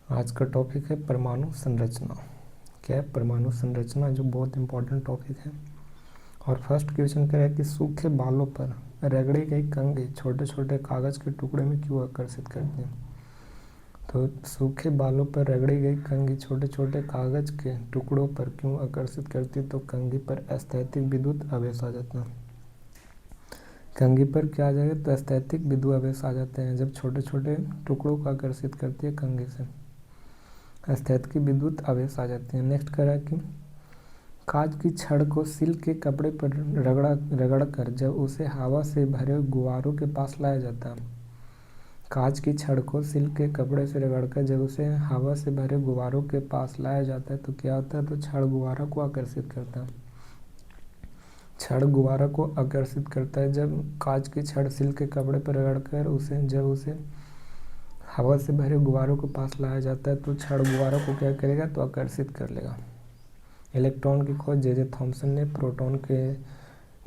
आज का टॉपिक है परमाणु संरचना। क्या है परमाणु संरचना, जो बहुत इंपॉर्टेंट टॉपिक है। और फर्स्ट क्वेश्चन क्या है कि सूखे बालों पर रगड़ी गई कंघी छोटे छोटे कागज के टुकड़े में क्यों आकर्षित करती है। तो सूखे बालों पर रगड़ी गई कंघी छोटे छोटे कागज के टुकड़ों पर क्यों आकर्षित करती है। तो कंघी पर स्थैतिक विद्युत आवेश आ जाता है। कंघी पर क्या आ जाएगा, तो स्थैतिक विद्युत आवेश आ जाते हैं जब छोटे छोटे टुकड़ों को आकर्षित करती है कंघी से, स्थैतिक विद्युत आवेश आ जाते हैं। नेक्स्ट करा कि कांच की छड़ को सिल्क के कपड़े पर रगड़ कर जब उसे हवा से भरे गुब्बारों के पास लाया जाता है। कांच की छड़ को सिल्क के कपड़े से रगड़कर जब उसे हवा से भरे गुब्बारों के पास लाया जाता है तो क्या होता है, तो छड़ गुब्बारा को आकर्षित करता है। छड़ गुब्बारा को आकर्षित करता है जब कांच की छड़ सिल्क के कपड़े पर रगड़कर जब उसे हवा से भरे गुब्बारों के पास लाया जाता है तो छड़ गुब्बारा को क्या करेगा, तो आकर्षित कर लेगा। इलेक्ट्रॉन की खोज जे थॉमसन ने, प्रोटॉन के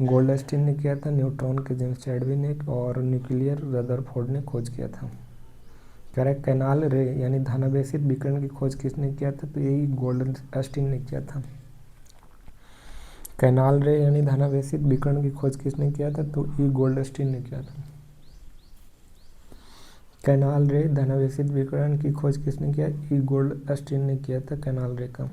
गोल्डस्टीन ने किया था, न्यूट्रॉन के जेम्स चैडविक ने और न्यूक्लियर रदरफोर्ड ने खोज किया था। कह रहा है कैनाल रे यानी धनावेशित विकिरण की खोज किसने किया था, तो यही गोल्डस्टीन ने किया था। कैनाल रे यानी धनावेशित विकिरण की खोज किसने किया था, तो ई गोल्डस्टीन ने किया था। कैनाल रे धनावेशित विकिरण की खोज किसने किया, ई गोल्डस्टीन ने किया था कैनाल रे का।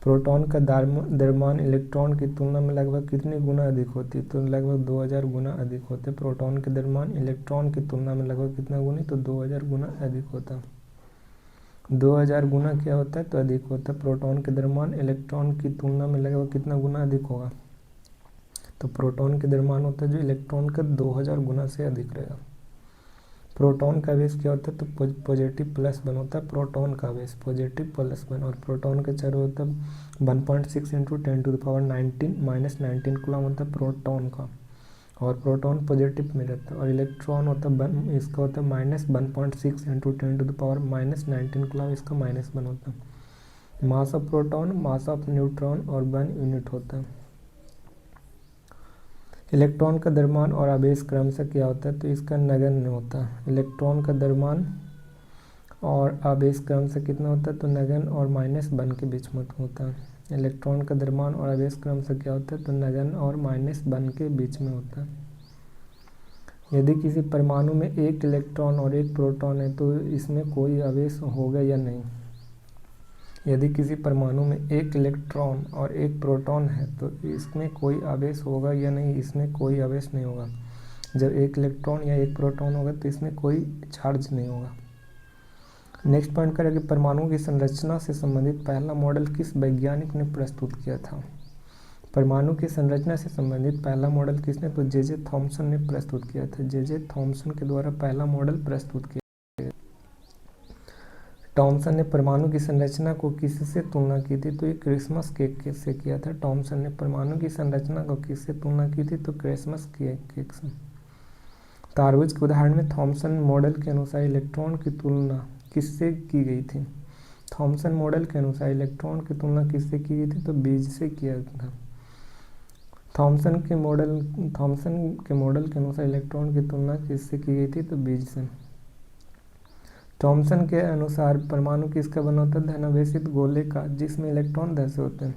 प्रोटॉन का द्रव्यमान इलेक्ट्रॉन की तुलना में लगभग कितने गुना अधिक होती है, तो लगभग 2000 गुना अधिक होते। प्रोटॉन के द्रव्यमान इलेक्ट्रॉन की तुलना में लगभग कितना गुना, तो 2000 गुना अधिक होता। 2000 गुना क्या होता है, तो अधिक होता है। प्रोटॉन के द्रव्यमान इलेक्ट्रॉन की तुलना में लगभग कितना गुना अधिक होगा, तो प्रोटॉन के द्रव्यमान होता है जो इलेक्ट्रॉन का 2000 गुना से अधिक रहेगा। प्रोटॉन का आवेश क्या होता है, तो पॉजिटिव प्लस वन होता है। प्रोटॉन का आवेश पॉजिटिव प्लस वन, और प्रोटॉन का चार्ज होता है 1.6 इंटू 10⁻19 माइनस 19 कूलम होता है प्रोटॉन का, और प्रोटॉन पॉजिटिव में रहता है। और इलेक्ट्रॉन होता है इसका होता है -1.6 इंटू 10⁻19 कूलम, इसका -1 होता है। Mass of proton, mass of neutron और 1 यूनिट होता है। इलेक्ट्रॉन का द्रव्यमान और आवेश क्रमशः क्या होता है, तो इसका नगण्य होता है। इलेक्ट्रॉन का द्रव्यमान और आवेश क्रमशः कितना होता है, तो नगण्य और -1 के बीच में होता है। इलेक्ट्रॉन का द्रव्यमान और आवेश क्रमशः क्या होता है, तो नगण्य और -1 के बीच में होता है। यदि किसी परमाणु में एक इलेक्ट्रॉन और एक प्रोटॉन है तो इसमें कोई आवेश होगा या नहीं। यदि किसी परमाणु में एक इलेक्ट्रॉन और एक प्रोटॉन है तो इसमें कोई आवेश होगा या नहीं, इसमें कोई आवेश नहीं होगा। जब एक इलेक्ट्रॉन या एक प्रोटॉन होगा तो इसमें कोई चार्ज नहीं होगा। नेक्स्ट पॉइंट करें कि परमाणु की संरचना से संबंधित पहला मॉडल किस वैज्ञानिक ने प्रस्तुत किया था। परमाणु की संरचना से संबंधित पहला मॉडल किसने, तो जे थॉमसन ने प्रस्तुत किया था। जे थॉमसन के द्वारा पहला मॉडल प्रस्तुत किया। टॉमसन ने परमाणु की संरचना को किससे तुलना की थी, तो ये क्रिसमस केक से किया था। टॉमसन ने परमाणु की संरचना को किससे तुलना की थी, तो क्रिसमस केक से। तारबुज के उदाहरण में थॉमसन मॉडल के अनुसार इलेक्ट्रॉन की तुलना किससे की गई थी। थॉमसन मॉडल के अनुसार इलेक्ट्रॉन की तुलना किससे की गई थी, तो बीज से किया था। थॉमसन के मॉडल के अनुसार इलेक्ट्रॉन की तुलना किससे की गई थी, तो बीज से। थॉमसन के अनुसार परमाणु किसका बना होता है, धनावेशित गोले का जिसमें इलेक्ट्रॉन धैर्य होते हैं।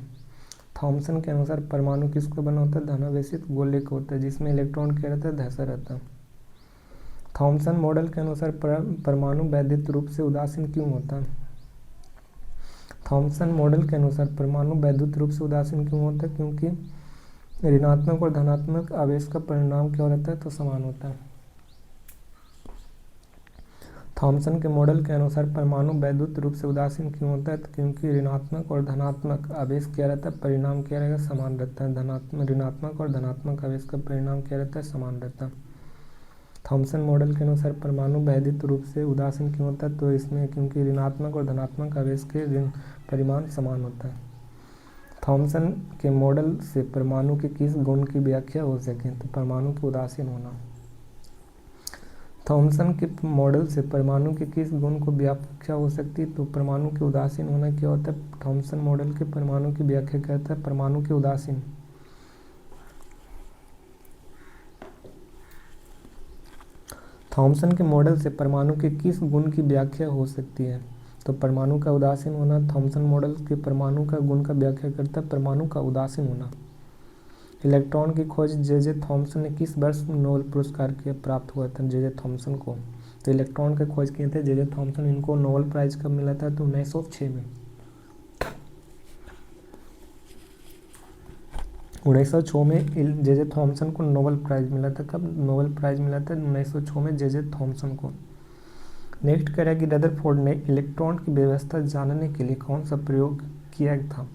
थॉमसन के अनुसार परमाणु किसका बना होता है, धनावेशित गोले का होता है जिसमें इलेक्ट्रॉन क्या रहता है, धैर्य रहता है। थॉमसन मॉडल के अनुसार परमाणु वैद्युत रूप से उदासीन क्यों होता है। थॉमसन मॉडल के अनुसार परमाणु वैद्युत रूप से उदासीन क्यों होता है, क्योंकि ऋणात्मक और धनात्मक आवेश का परिणाम क्या रहता है, तो समान होता है। थॉमसन के मॉडल के अनुसार परमाणु वैद्युत रूप से उदासीन क्यों होता है, तो क्योंकि ऋणात्मक और धनात्मक आवेश क्या रहता है, परिणाम क्या रहेगा, समान रहता है। ऋणात्मक और धनात्मक आवेश का परिणाम क्या रहता है, समान रहता है। थॉमसन मॉडल के अनुसार परमाणु वैद्युत रूप से उदासीन क्यों होता है, तो इसमें क्योंकि ऋणात्मक और धनात्मक आवेश के परिमाण समान होता है। थॉमसन के मॉडल से परमाणु के किस गुण की व्याख्या हो सके, तो परमाणु के उदासीन होना। थॉमसन के मॉडल से परमाणु के किस गुण को व्याख्या हो सकती है, तो परमाणु के उदासीन होना क्या होता है। थॉमसन मॉडल के परमाणु की व्याख्या करता है परमाणु के उदासीन। थॉमसन के मॉडल से परमाणु के किस गुण की व्याख्या हो सकती है? तो परमाणु का उदासीन होना। थॉमसन मॉडल के परमाणु का गुण का व्याख्या करता है परमाणु का उदासीन होना। इलेक्ट्रॉन की खोज जे थॉमसन ने किस वर्ष नोबेल पुरस्कार के प्राप्त हुआ था जे थॉमसन को? तो इलेक्ट्रॉन की खोज किए थे जे थॉमसन। इनको नोबेल प्राइज कब मिला था? तो 1906 में। 1906 में जे थॉमसन को नोबेल प्राइज मिला था। कब नोबेल प्राइज मिला था? 1906 में जे थॉमसन को। नेक्स्ट कह रहा है कि रदरफोर्ड ने इलेक्ट्रॉन की व्यवस्था जानने के लिए कौन सा प्रयोग किया था?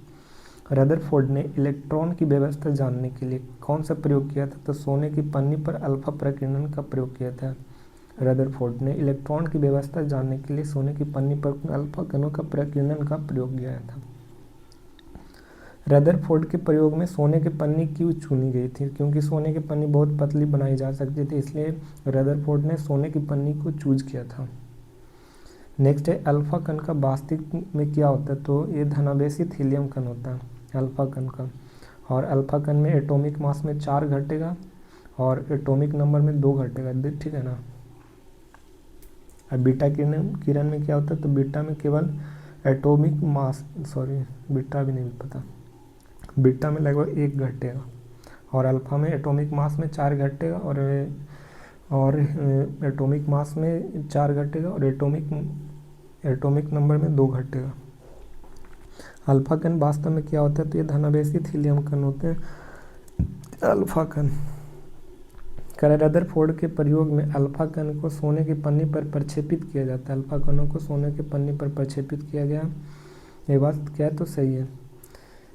रदरफोर्ड ने इलेक्ट्रॉन की व्यवस्था जानने के लिए कौन सा प्रयोग किया था? तो सोने की पन्नी पर अल्फा प्रकीर्णन का प्रयोग किया था। रदरफोर्ड ने इलेक्ट्रॉन की व्यवस्था जानने के लिए सोने की पन्नी पर अल्फा कणों का प्रकीर्णन का प्रयोग किया था। रदरफोर्ड के प्रयोग में सोने की पन्नी क्यों चुनी गई थी? क्योंकि सोने की पन्नी बहुत पतली बनाई जा सकती थी, इसलिए रदरफोर्ड ने सोने की पन्नी को चूज किया था। नेक्स्ट है अल्फा कण का वास्तविक में क्या होता है? तो ये धनावेशित हीलियम कण होता है अल्फा कण का। और अल्फा कण में एटॉमिक मास में 4 घटेगा और एटॉमिक नंबर में 2 घटेगा, ठीक है ना। और बीटा किरण में क्या होता है? तो बीटा में केवल एटॉमिक मास, बीटा भी नहीं पता, बीटा में लगभग 1 घटेगा और अल्फा में एटॉमिक मास में 4 घटेगा और एटॉमिक मास में 4 घटेगा और एटॉमिक नंबर में 2 घटेगा। अल्फा कण वास्तव में क्या होता है? तो ये धनावेशित हीलियम कण होते हैं अल्फा कण। रदरफोर्ड के प्रयोग में अल्फा कण को सोने की पन्नी पर प्रक्षेपित किया जाता है। अल्फा कणों को सोने की पन्नी पर प्रक्षेपित किया गया। ये बात क्या है? तो सही है।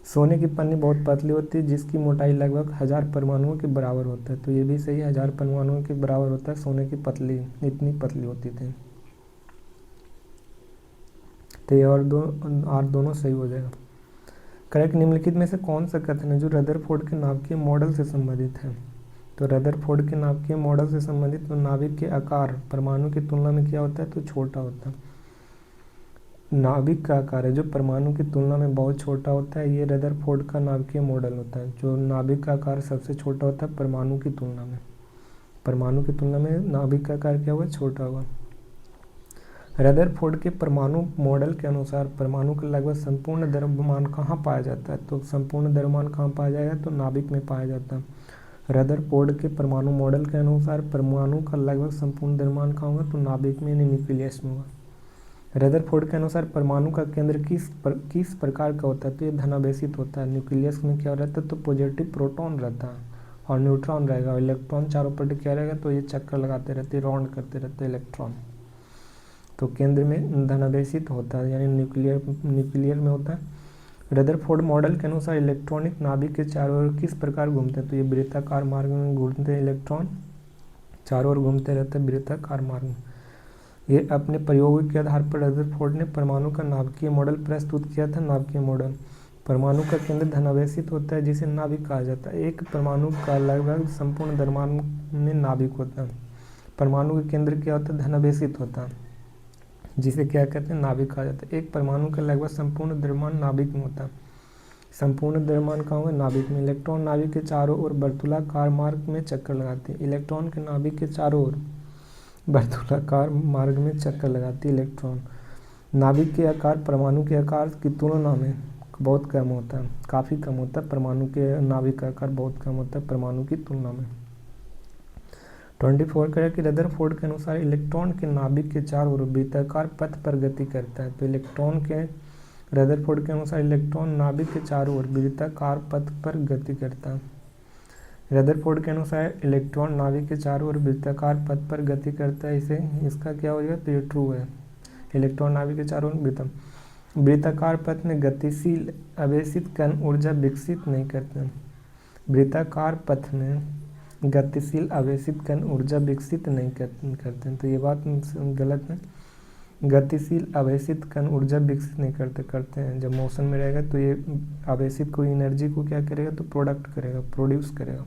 सोने की पन्नी बहुत पतली होती है जिसकी मोटाई लगभग 1000 परमाणुओं के बराबर होता है। तो ये भी सही है, 1000 परमाणुओं के बराबर होता है सोने की पतली, इतनी पतली होती थी। तो ये और दोनों सही हो जाएगा। करेक्ट। निम्नलिखित में से कौन सा कथन है जो रदरफोर्ड के नाभिकीय मॉडल से संबंधित है? तो रदरफोर्ड के नाभिकीय मॉडल से संबंधित तो नाभिक के आकार परमाणु की तुलना में क्या होता है? तो छोटा होता है। नाभिक का आकार है जो परमाणु की तुलना में बहुत छोटा होता है, ये रदरफोर्ड का नाभिकीय मॉडल होता है। जो नाभिक का आकार सबसे छोटा होता है परमाणु की तुलना में। परमाणु की तुलना में नाभिक का आकार क्या होगा? छोटा होगा। रदरफोर्ड के परमाणु मॉडल के अनुसार परमाणु का लगभग संपूर्ण द्रव्यमान कहाँ पाया जाता है? तो संपूर्ण द्रव्यमान कहाँ पाया जाएगा? तो नाभिक में पाया जाता है। रदरफोर्ड के परमाणु मॉडल के अनुसार परमाणु का लगभग संपूर्ण द्रव्यमान कहाँ होगा? तो नाभिक में, यानी न्यूक्लियस में होगा। रदरफोर्ड के अनुसार परमाणु का केंद्र किस प्रकार का होता है? तो ये धनावेशित होता है। न्यूक्लियस में क्या रहता है? तो पॉजिटिव प्रोटॉन रहता है और न्यूट्रॉन रहेगा और इलेक्ट्रॉन चारों पट्टी क्या रहेगा? तो ये चक्कर लगाते रहते, राउंड करते रहते इलेक्ट्रॉन। तो केंद्र में धनावेशित होता है, यानी न्यूक्लियर में होता है। रदरफोर्ड मॉडल के अनुसार इलेक्ट्रॉनिक नाभिक के चारों ओर किस प्रकार घूमते हैं? तो ये वृत्ताकार मार्ग में घूमते हैं इलेक्ट्रॉन, चारों ओर घूमते रहते हैं वृत्ताकार मार्ग में। ये अपने प्रयोगों के आधार पर रदरफोर्ड ने परमाणु का नाभिकीय मॉडल प्रस्तुत किया था। नाभिकीय मॉडल परमाणु का केंद्र धनावेशित होता है जिसे नाभिक कहा जाता है। एक परमाणु का लगभग संपूर्ण द्रव्यमान में नाभिक होता है। परमाणु का केंद्र क्या होता है? धनावेशित होता है जिसे क्या कहते हैं? नाभिक कहा जाता है। एक परमाणु का लगभग संपूर्ण द्रव्यमान नाभिक में होता है। संपूर्ण द्रव्यमान कहाँ होगा? नाभिक में। इलेक्ट्रॉन नाभिक के चारों ओर वर्तुलाकार मार्ग में चक्कर लगाते हैं। इलेक्ट्रॉन के नाभिक के चारों ओर वर्तुलाकार मार्ग में चक्कर लगाती है इलेक्ट्रॉन। नाभिक के आकार परमाणु के आकार की तुलना में बहुत कम होता है, काफ़ी कम होता है। परमाणु के नाभिक का आकार बहुत कम होता है परमाणु की तुलना में। 24 कह कि रदरफोर्ड के अनुसार इलेक्ट्रॉन के नाभिक के चारों ओर वृत्ताकार पथ पर गति करता है। तो रदरफोर्ड के अनुसार इलेक्ट्रॉन नाभिक के चारों ओर वृत्ताकार पथ पर गति करता है। रदरफोर्ड के अनुसार इलेक्ट्रॉन नाभिक के चारों ओर वृत्ताकार पथ पर गति करता है। इसका क्या हो जाएगा? तो ये ट्रू है। इलेक्ट्रॉन नाभिक के चारों ओर वृत्ताकार पथ में गतिशील आवेशित कण ऊर्जा विकसित नहीं करते। वृत्ताकार पथ में गतिशील आवेशित कण ऊर्जा विकसित नहीं करते हैं। तो ये बात गलत है। गतिशील आवेशित कण ऊर्जा विकसित नहीं करते हैं। जब मोशन में रहेगा तो ये आवेशित कोई एनर्जी को क्या करेगा? तो प्रोड्यूस करेगा।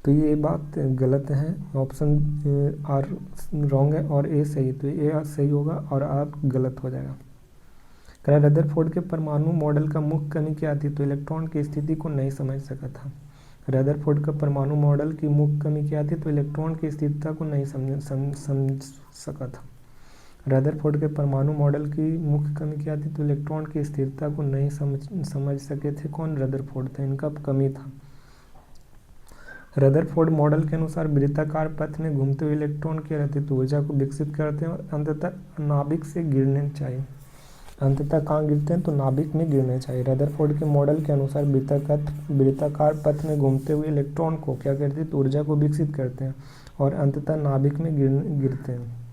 तो ये बात गलत है। ऑप्शन आर रॉन्ग है और ए सही। तो ए सही होगा और आर गलत हो जाएगा। रदरफोर्ड के परमाणु मॉडल का मुख्य कमी क्या थी? तो इलेक्ट्रॉन की स्थिति को नहीं समझ सका था। रदरफोर्ड का परमाणु मॉडल की मुख्य कमी क्या थी? तो इलेक्ट्रॉन की स्थिरता को नहीं समझ सका था। रदरफोर्ड के परमाणु मॉडल की मुख्य कमी क्या थी? तो इलेक्ट्रॉन की स्थिरता को नहीं समझ सके थे। कौन? रदरफोर्ड थे, इनका कमी था। रदरफोर्ड मॉडल के अनुसार वृत्ताकार पथ में घूमते हुए इलेक्ट्रॉन की गतिज ऊर्जा को विकसित करते हैं और अंततः नाभिक से गिरने चाहिए। अंततः कहाँ गिरते हैं? तो नाभिक में गिरने चाहिए। रदरफोर्ड के मॉडल के अनुसार वृत्ताकार पथ में घूमते हुए इलेक्ट्रॉन को क्या करते हैं? तो ऊर्जा को विकसित करते हैं और अंततः नाभिक में गिरते हैं।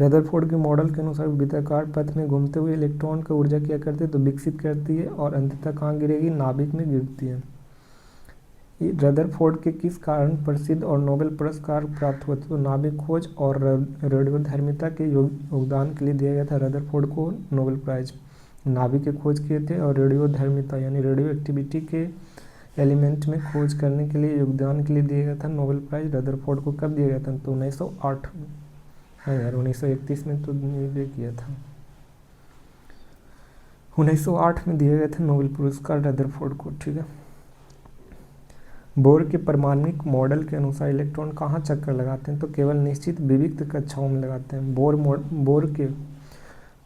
रदरफोर्ड के मॉडल के अनुसार वृत्ताकार पथ में घूमते हुए इलेक्ट्रॉन का ऊर्जा क्या करती है? तो विकसित करती है और अंततः कहाँ गिरेगी? नाभिक में गिरती है। रदरफोर्ड के किस कारण प्रसिद्ध और नोबेल पुरस्कार प्राप्त हुए थे? तो नाभिक खोज और रेडियोधर्मिता के योगदान के लिए दिया गया था रदरफोर्ड को नोबेल प्राइज। नाभिक की खोज किए थे और रेडियोधर्मिता यानी रेडियो एक्टिविटी के एलिमेंट में खोज करने के लिए योगदान के लिए दिया गया था नोबेल प्राइज। रदरफोर्ड को कब दिया गया था? तो 1908 में। हाँ यार, 1931 में तो ये किया था। 1908 में दिया गया था नोबेल पुरस्कार रदरफोर्ड को। ठीक है। बोर के परमाणुक मॉडल के अनुसार इलेक्ट्रॉन कहाँ चक्कर लगाते हैं? तो केवल निश्चित विविक्त कक्षाओं में लगाते हैं। बोर के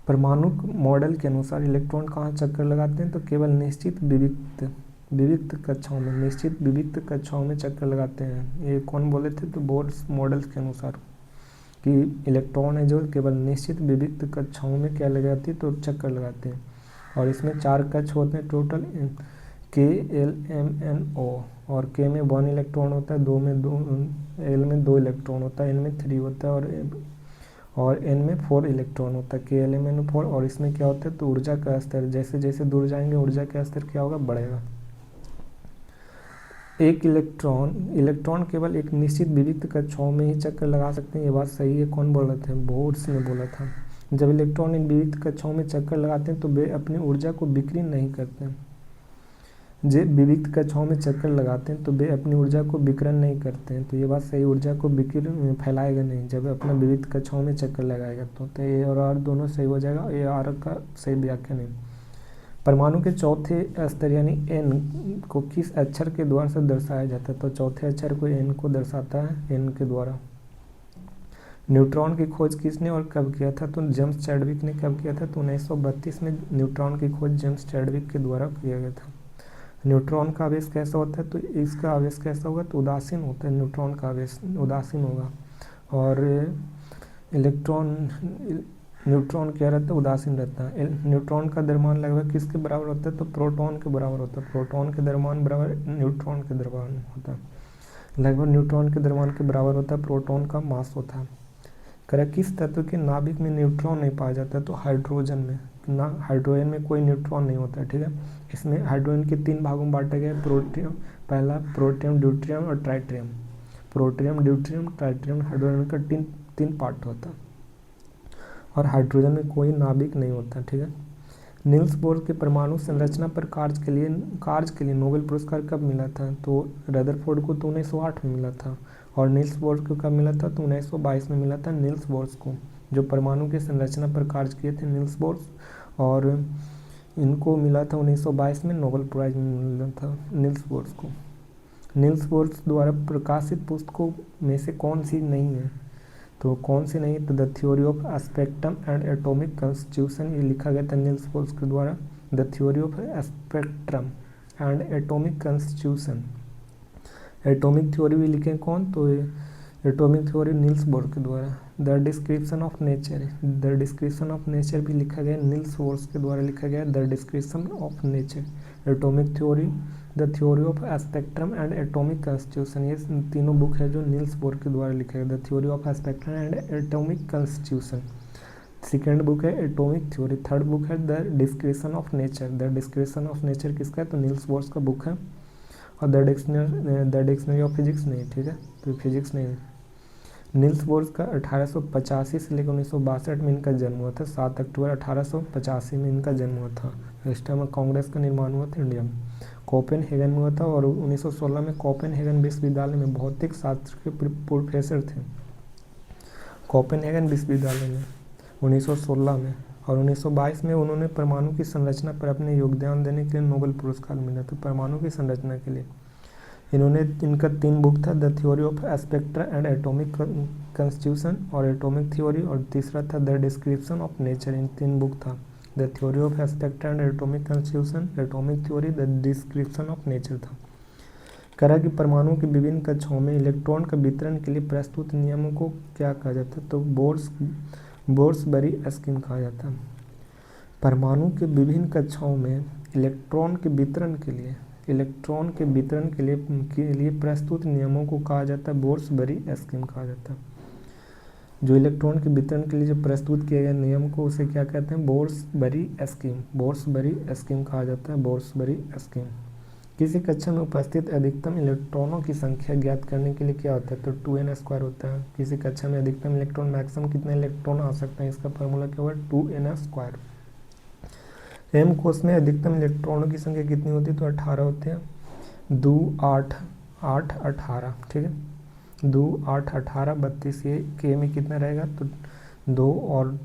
परमाणुक मॉडल के अनुसार इलेक्ट्रॉन कहाँ चक्कर लगाते हैं? तो केवल निश्चित विविक्त कक्षाओं में, निश्चित विविक्त कक्षाओं में चक्कर लगाते हैं। ये कौन बोले थे? तो बोर मॉडल के अनुसार कि इलेक्ट्रॉन है जो केवल निश्चित विविक्त कक्षाओं में क्या लगाती है? तो चक्कर लगाते हैं। और इसमें 4 कक्ष होते हैं टोटल, के, एल, एम, एन, ओ। और के में 1 इलेक्ट्रॉन होता है, 2 में 2, एल में 2 इलेक्ट्रॉन होता है, एन में 3 होता है और एन में 4 इलेक्ट्रॉन होता है, के, एल, एम, एन, 4। और इसमें क्या होता है? तो ऊर्जा का स्तर जैसे जैसे दूर जाएंगे ऊर्जा का स्तर क्या होगा? बढ़ेगा। एक इलेक्ट्रॉन केवल एक निश्चित विविक्त कक्षाओं में ही चक्कर लगा सकते हैं। ये बात सही है। कौन बोल रहे थे? बोर्स ने बोला था। जब इलेक्ट्रॉन एक विविक्त कक्षाओं में चक्कर लगाते हैं तो वे अपनी ऊर्जा को बिक्री नहीं करते हैं। जब विविक्त कक्षाओं में चक्कर लगाते हैं तो वे अपनी ऊर्जा को विकिरण नहीं करते हैं। तो ये बात सही, ऊर्जा को विकिरण फैलाएगा नहीं जब अपना विविक्त कक्षाओं में चक्कर लगाएगा। तो ए और आर दोनों सही हो जाएगा। ए आर का सही व्याख्या नहीं। परमाणु के चौथे स्तर यानी एन को किस अक्षर के द्वारा से दर्शाया जाता है? तो चौथे अक्षर को एन को दर्शाता है, एन के द्वारा। न्यूट्रॉन की खोज किसने और कब किया था? तो जेम्स चैडविक ने कब किया था? तो 1932 में न्यूट्रॉन की खोज जेम्स चैडविक के द्वारा किया गया था। न्यूट्रॉन का आवेश कैसा होता है? तो इसका आवेश कैसा होगा? तो उदासीन होता है। न्यूट्रॉन का आवेश उदासीन होगा। और न्यूट्रॉन क्या रहता है? उदासीन रहता है। न्यूट्रॉन का द्रव्यमान लगभग किसके बराबर होता है? तो प्रोटॉन के बराबर होता है। प्रोटॉन के द्रव्यमान बराबर न्यूट्रॉन के द्रव्यमान होता है। लगभग न्यूट्रॉन के द्रव्यमान के बराबर होता है प्रोटॉन का मास होता है। करें किस तत्व के नाभिक में न्यूट्रॉन नहीं पाया जाता है? तो हाइड्रोजन में ना, हाइड्रोजन में कोई न्यूट्रॉन नहीं होता है। ठीक है। इसमें हाइड्रोजन के 3 भागों में बांटा गया है। प्रोटियम, पहला प्रोटियम, ड्यूट्रियम और ट्राइट्रियम। प्रोटियम, ड्यूट्रियम, ट्राइट्रियम, हाइड्रोजन का 3 पार्ट होता है और हाइड्रोजन में कोई नाभिक नहीं होता। ठीक है। नील्स बोर के परमाणु संरचना पर कार्य के लिए नोबेल पुरस्कार कब मिला था? तो रदरफोर्ड को तो 1908 में मिला था। और नील्स बोर को कब मिला था? तो 1922 में मिला था नील्स बोर्स को, जो परमाणु की संरचना पर कार्य किए थे नील्स बोर्स। और इनको मिला था 1922 में नोबेल प्राइज मिला था नील्स बोर्स को। नील्स बोर्स द्वारा प्रकाशित पुस्तकों में से कौन सी नहीं है? तो कौन सी नहीं? तो the theory of spectrum and atomic constitution, ये लिखा गया था नील्स बोर्स के द्वारा। The theory of spectrum and atomic constitution, atomic theory भी लिखे कौन? तो एटॉमिक थ्योरी नील्स बोर के द्वारा। द डिस्क्रिप्शन ऑफ नेचर भी लिखा गया नील्स बोर्स के द्वारा लिखा गया। The description of nature, atomic theory, the theory of spectrum and atomic constitution, ये तीनों बुक है जो नील्स बोर के द्वारा लिखा गया। The theory of spectrum and atomic constitution second book है। एटॉमिक थ्योरी थर्ड बुक है। The description of nature, the description of nature किसका है? तो नील्स बोर्स का बुक है। और द डिक्शनरी ऑफ फिजिक्स नहीं। ठीक है, तो फिजिक्स नहीं है। नील्स बोर्स का 1885 से लेकर 1962 में इनका जन्म हुआ था। 7 अक्टूबर 1885 में इनका जन्म हुआ था। इस टाइम कांग्रेस का निर्माण हुआ था इंडिया में, कोपेनहेगन में हुआ था। और 1916 में कोपेनहेगन विश्वविद्यालय में भौतिक शास्त्र के प्रोफेसर थे, कोपेनहेगन विश्वविद्यालय में 1916 में। और 1922 में उन्होंने परमाणु की संरचना पर अपने योगदान देने के लिए नोबेल पुरस्कार मिला था, परमाणु की संरचना के लिए। इनका 3 बुक था, the theory of spectra and atomic constitution और एटॉमिक थ्योरी, और तीसरा था द डिस्क्रिप्शन ऑफ नेचर। इन 3 बुक था, the theory of spectra and atomic constitution, atomic theory, the description of nature था। कहा कि परमाणु की विभिन्न कक्षाओं में इलेक्ट्रॉन का वितरण के लिए प्रस्तुत नियमों को क्या कहा जाता है, तो बोर्सबरी स्कीम कहा जाता है। परमाणु के विभिन्न कक्षाओं में इलेक्ट्रॉन के वितरण के लिए प्रस्तुत नियमों को कहा जाता है बोर्सबरी स्कीम कहा जाता है। जो इलेक्ट्रॉन के वितरण के लिए जो प्रस्तुत किए गए नियम को उसे क्या कहते हैं, बोर्सबरी स्कीम कहा जाता है, बोर्सबरी स्कीम। किसी कक्षा में उपस्थित अधिकतम इलेक्ट्रॉनों की संख्या ज्ञात करने के लिए क्या होता है, तो 2n² होता है। किसी कक्षा में अधिकतम इलेक्ट्रॉन मैक्सिमम कितने इलेक्ट्रॉन आ सकते हैं, इसका फार्मूला क्या होगा, 2n²। m कोष में अधिकतम इलेक्ट्रॉनों की संख्या कितनी होती है, तो 18 होते हैं। 2 8 8 18, ठीक है। 2 8 18 32, ये k में कितना रहेगा, तो 2 और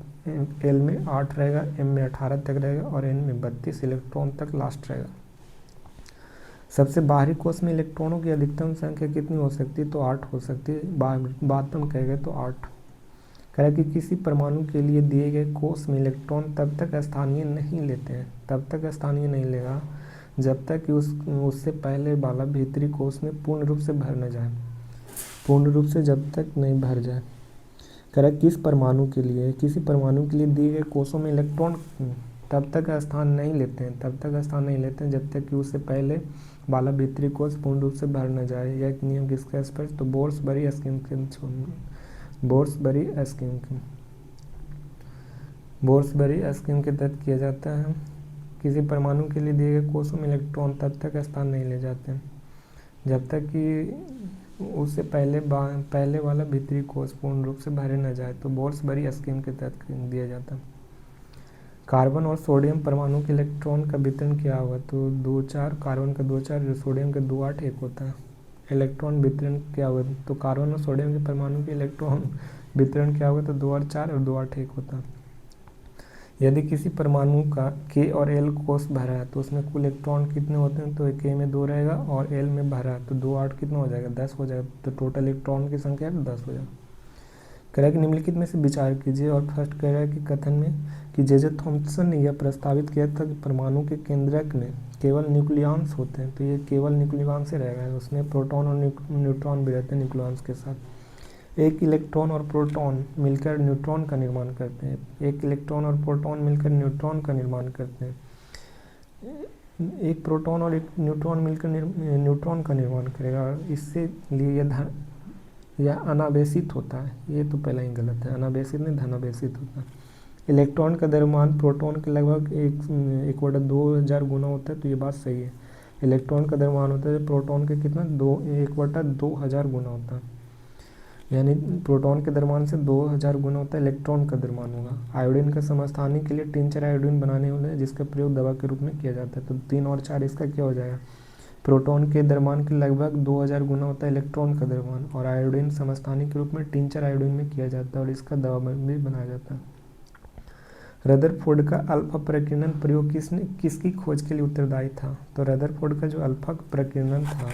l में 8 रहेगा, m में 18 तक रहेगा और n में 32 इलेक्ट्रॉन तक लास्ट रहेगा। सबसे बाहरी कोष में इलेक्ट्रॉनों की अधिकतम संख्या कितनी हो सकती है, तो 8 हो सकती है। बात हम कहेंगे तो 8। कह रहा कि किसी परमाणु के लिए दिए गए कोष में इलेक्ट्रॉन तब तक स्थानीय नहीं लेगा जब तक कि उससे पहले वाला भीतरी कोष में पूर्ण रूप से भर न जाए, जब तक नहीं भर जाए। कह रहा किसी परमाणु के लिए दिए गए कोषों में इलेक्ट्रॉन तब तक स्थान नहीं लेते हैं जब तक कि उससे पहले वाला भीतरी कोष पूर्ण रूप से भर न जाए। यह नियम किसका स्पष्ट, तो बोर्सबरी स्कीम के तहत किया जाता है। किसी परमाणु के लिए दिए गए कोषों में इलेक्ट्रॉन तब तक स्थान नहीं ले जाते जब तक कि उससे पहले वाला भीतरी कोष पूर्ण रूप से भरे न जाए, तो बोर्सबरी स्कीम के तहत दिया जाता है। कार्बन और सोडियम परमाणु के इलेक्ट्रॉन का वितरण क्या होगा, तो 2 4, कार्बन का 2 4, सोडियम का 2 8 1 होता है। इलेक्ट्रॉन वितरण क्या होगा, तो कार्बन और सोडियम के परमाणु के इलेक्ट्रॉन वितरण क्या होगा, तो 2 8 4 और 2 8 1 होता है। यदि किसी परमाणु का k और l कोष भरा है तो उसमें कुल इलेक्ट्रॉन कितने होते हैं, तो k में 2 रहेगा और l में भरा है तो 2 8 कितना हो जाएगा, 10 हो जाएगा। तो टोटल इलेक्ट्रॉन की संख्या 10 हो जाएगा। कह रहा है कि निम्नलिखित में से विचार कीजिए, और फर्स्ट कह रहा है कि कथन में कि जे थॉम्सन ने यह प्रस्तावित किया था कि परमाणु के केंद्रक में केवल न्यूक्लियॉन्स होते हैं, तो ये केवल न्यूक्लियॉन्स ही रहेगा, उसमें प्रोटॉन और न्यूट्रॉन भी रहते हैं न्यूक्लियॉन्स के साथ। एक इलेक्ट्रॉन और प्रोटॉन मिलकर न्यूट्रॉन का निर्माण करते हैं, एक प्रोटॉन और एक न्यूट्रॉन मिलकर न्यूट्रॉन का निर्माण करेगा, और इससे लिए यह अनावेशित होता है। ये तो पहला ही गलत है, अनावेशित नहीं धनावेशित होता है। इलेक्ट्रॉन का द्रव्यमान प्रोटॉन के लगभग 1/2000 गुना होता है, तो ये बात सही है। इलेक्ट्रॉन का द्रव्यमान होता है प्रोटॉन के कितना 1/2000 गुना होता है, यानी प्रोटॉन के द्रव्यमान से 2000 गुना होता है इलेक्ट्रॉन का द्रव्यमान होगा। आयोडीन का समस्थानिक के लिए टिंचर आयोडीन बनाने होते हैं, जिसका प्रयोग दवा के रूप में किया जाता है। तो 3 और 4 इसका क्या हो जाएगा, प्रोटॉन के द्रव्यमान के लगभग 2000 गुना होता है इलेक्ट्रॉन का द्रव्यमान, और आयोडीन समस्थानिक के रूप में टिंचर आयोडीन में किया जाता है और इसका दवा भी बनाया जाता है। रदरफोर्ड का अल्फा प्रकीर्णन प्रयोग किसकी खोज के लिए उत्तरदायी था, तो रदरफोर्ड का जो अल्फा प्रकीर्णन था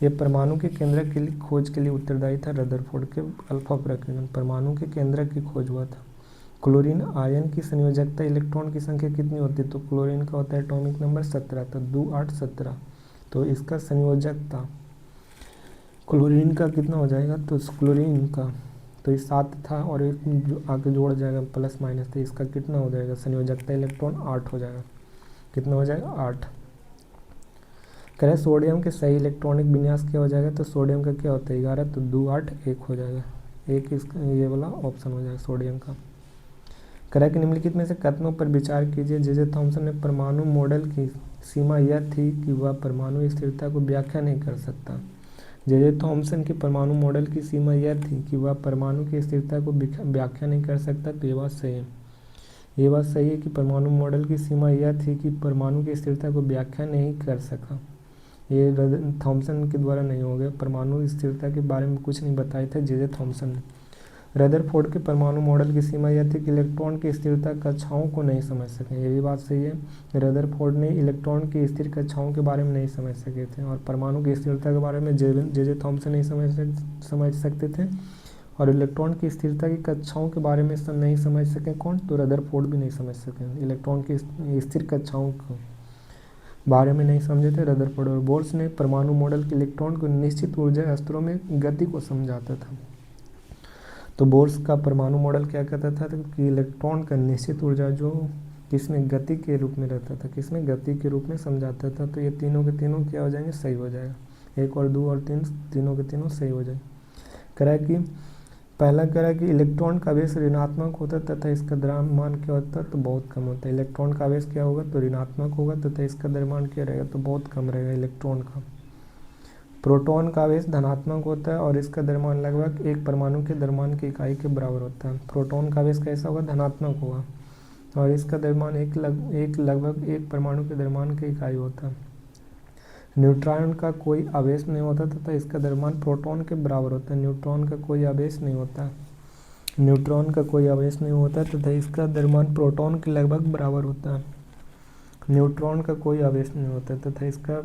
यह परमाणु के केंद्रक के लिए खोज के लिए उत्तरदायी था। रदरफोर्ड के अल्फा प्रकीर्णन परमाणु के केंद्रक की खोज हुआ था। क्लोरीन आयन की संयोजकता इलेक्ट्रॉन की संख्या कितनी होती है, तो क्लोरीन का होता है एटॉमिक नंबर 17, तो 2 8 17, तो इसका संयोजकता क्लोरीन का कितना हो जाएगा, तो क्लोरीन का तो ये 7 था और एक जो आगे जोड़ जाएगा प्लस माइनस, तो इसका कितना हो जाएगा संयोजकता इलेक्ट्रॉन 8 हो जाएगा। कितना हो जाएगा 8। कह रहे सोडियम के सही इलेक्ट्रॉनिक विन्यास क्या हो जाएगा, तो सोडियम का क्या होता है 11, तो 2 8 1 हो जाएगा, एक इसका ये वाला ऑप्शन हो जाएगा सोडियम का। कह रहा है कि निम्नलिखित में से कथनों पर विचार कीजिए। जे थॉम्सन ने परमाणु मॉडल की सीमा यह थी कि वह परमाणु स्थिरता को व्याख्या नहीं कर सकता। जे थॉम्सन के परमाणु मॉडल की सीमा यह थी कि वह परमाणु की स्थिरता को व्याख्या नहीं कर सकता, तो ये बात सही है। ये बात सही है कि परमाणु मॉडल की सीमा यह थी कि परमाणु की स्थिरता को व्याख्या नहीं कर सका। ये थॉम्सन के द्वारा नहीं हो गया, परमाणु स्थिरता के बारे में कुछ नहीं बताया था जे थॉम्सन ने। रदरफोर्ड के परमाणु मॉडल की सीमा यह थी कि इलेक्ट्रॉन की स्थिरता कक्षाओं को नहीं समझ सके। ये भी बात सही है। रदरफोर्ड ने इलेक्ट्रॉन की स्थिर कक्षाओं के बारे में नहीं समझ सके थे, और परमाणु की स्थिरता के बारे में जे थॉमसन नहीं समझ सकते थे, और इलेक्ट्रॉन की स्थिरता की कक्षाओं के बारे में नहीं समझ सके कौन, तो रदरफोर्ड भी नहीं समझ सके। इलेक्ट्रॉन की स्थिर कक्षाओं को बारे में नहीं समझे थे रदरफोर्ड। और बोर्स ने परमाणु मॉडल के इलेक्ट्रॉन को निश्चित ऊर्जा स्तरों में गति को समझाता था। तो बोर्स का परमाणु मॉडल क्या कहता था कि इलेक्ट्रॉन का निश्चित ऊर्जा जो किसमें गति के रूप में रहता था, किसमें गति के रूप में समझाता था। तो ये तीनों के तीनों क्या हो जाएंगे, सही हो जाएगा। 1 और 2 और 3 तीनों के तीनों सही हो जाएंगे। करा कि पहला करा कि इलेक्ट्रॉन का आवेश ऋणात्मक होता तथा इसका द्रव्यमान क्या होता तो बहुत कम होता है। इलेक्ट्रॉन का आवेश क्या होगा तो ऋणात्मक होगा तथा इसका द्रव्यमान क्या रहेगा तो बहुत कम रहेगा इलेक्ट्रॉन का। प्रोटॉन का आवेश धनात्मक होता है और इसका द्रव्यमान लगभग एक परमाणु के द्रव्यमान की इकाई के बराबर होता है। प्रोटॉन का आवेश कैसा होगा, धनात्मक होगा, और इसका द्रव्यमान लगभग एक परमाणु के द्रव्यमान की इकाई होता है। न्यूट्रॉन का कोई आवेश नहीं होता तथा इसका द्रव्यमान प्रोटॉन के बराबर होता है। न्यूट्रॉन का कोई आवेश नहीं होता, न्यूट्रॉन का कोई आवेश नहीं होता तथा इसका द्रव्यमान प्रोटॉन के लगभग बराबर होता है। न्यूट्रॉन का कोई आवेश नहीं होता तथा इसका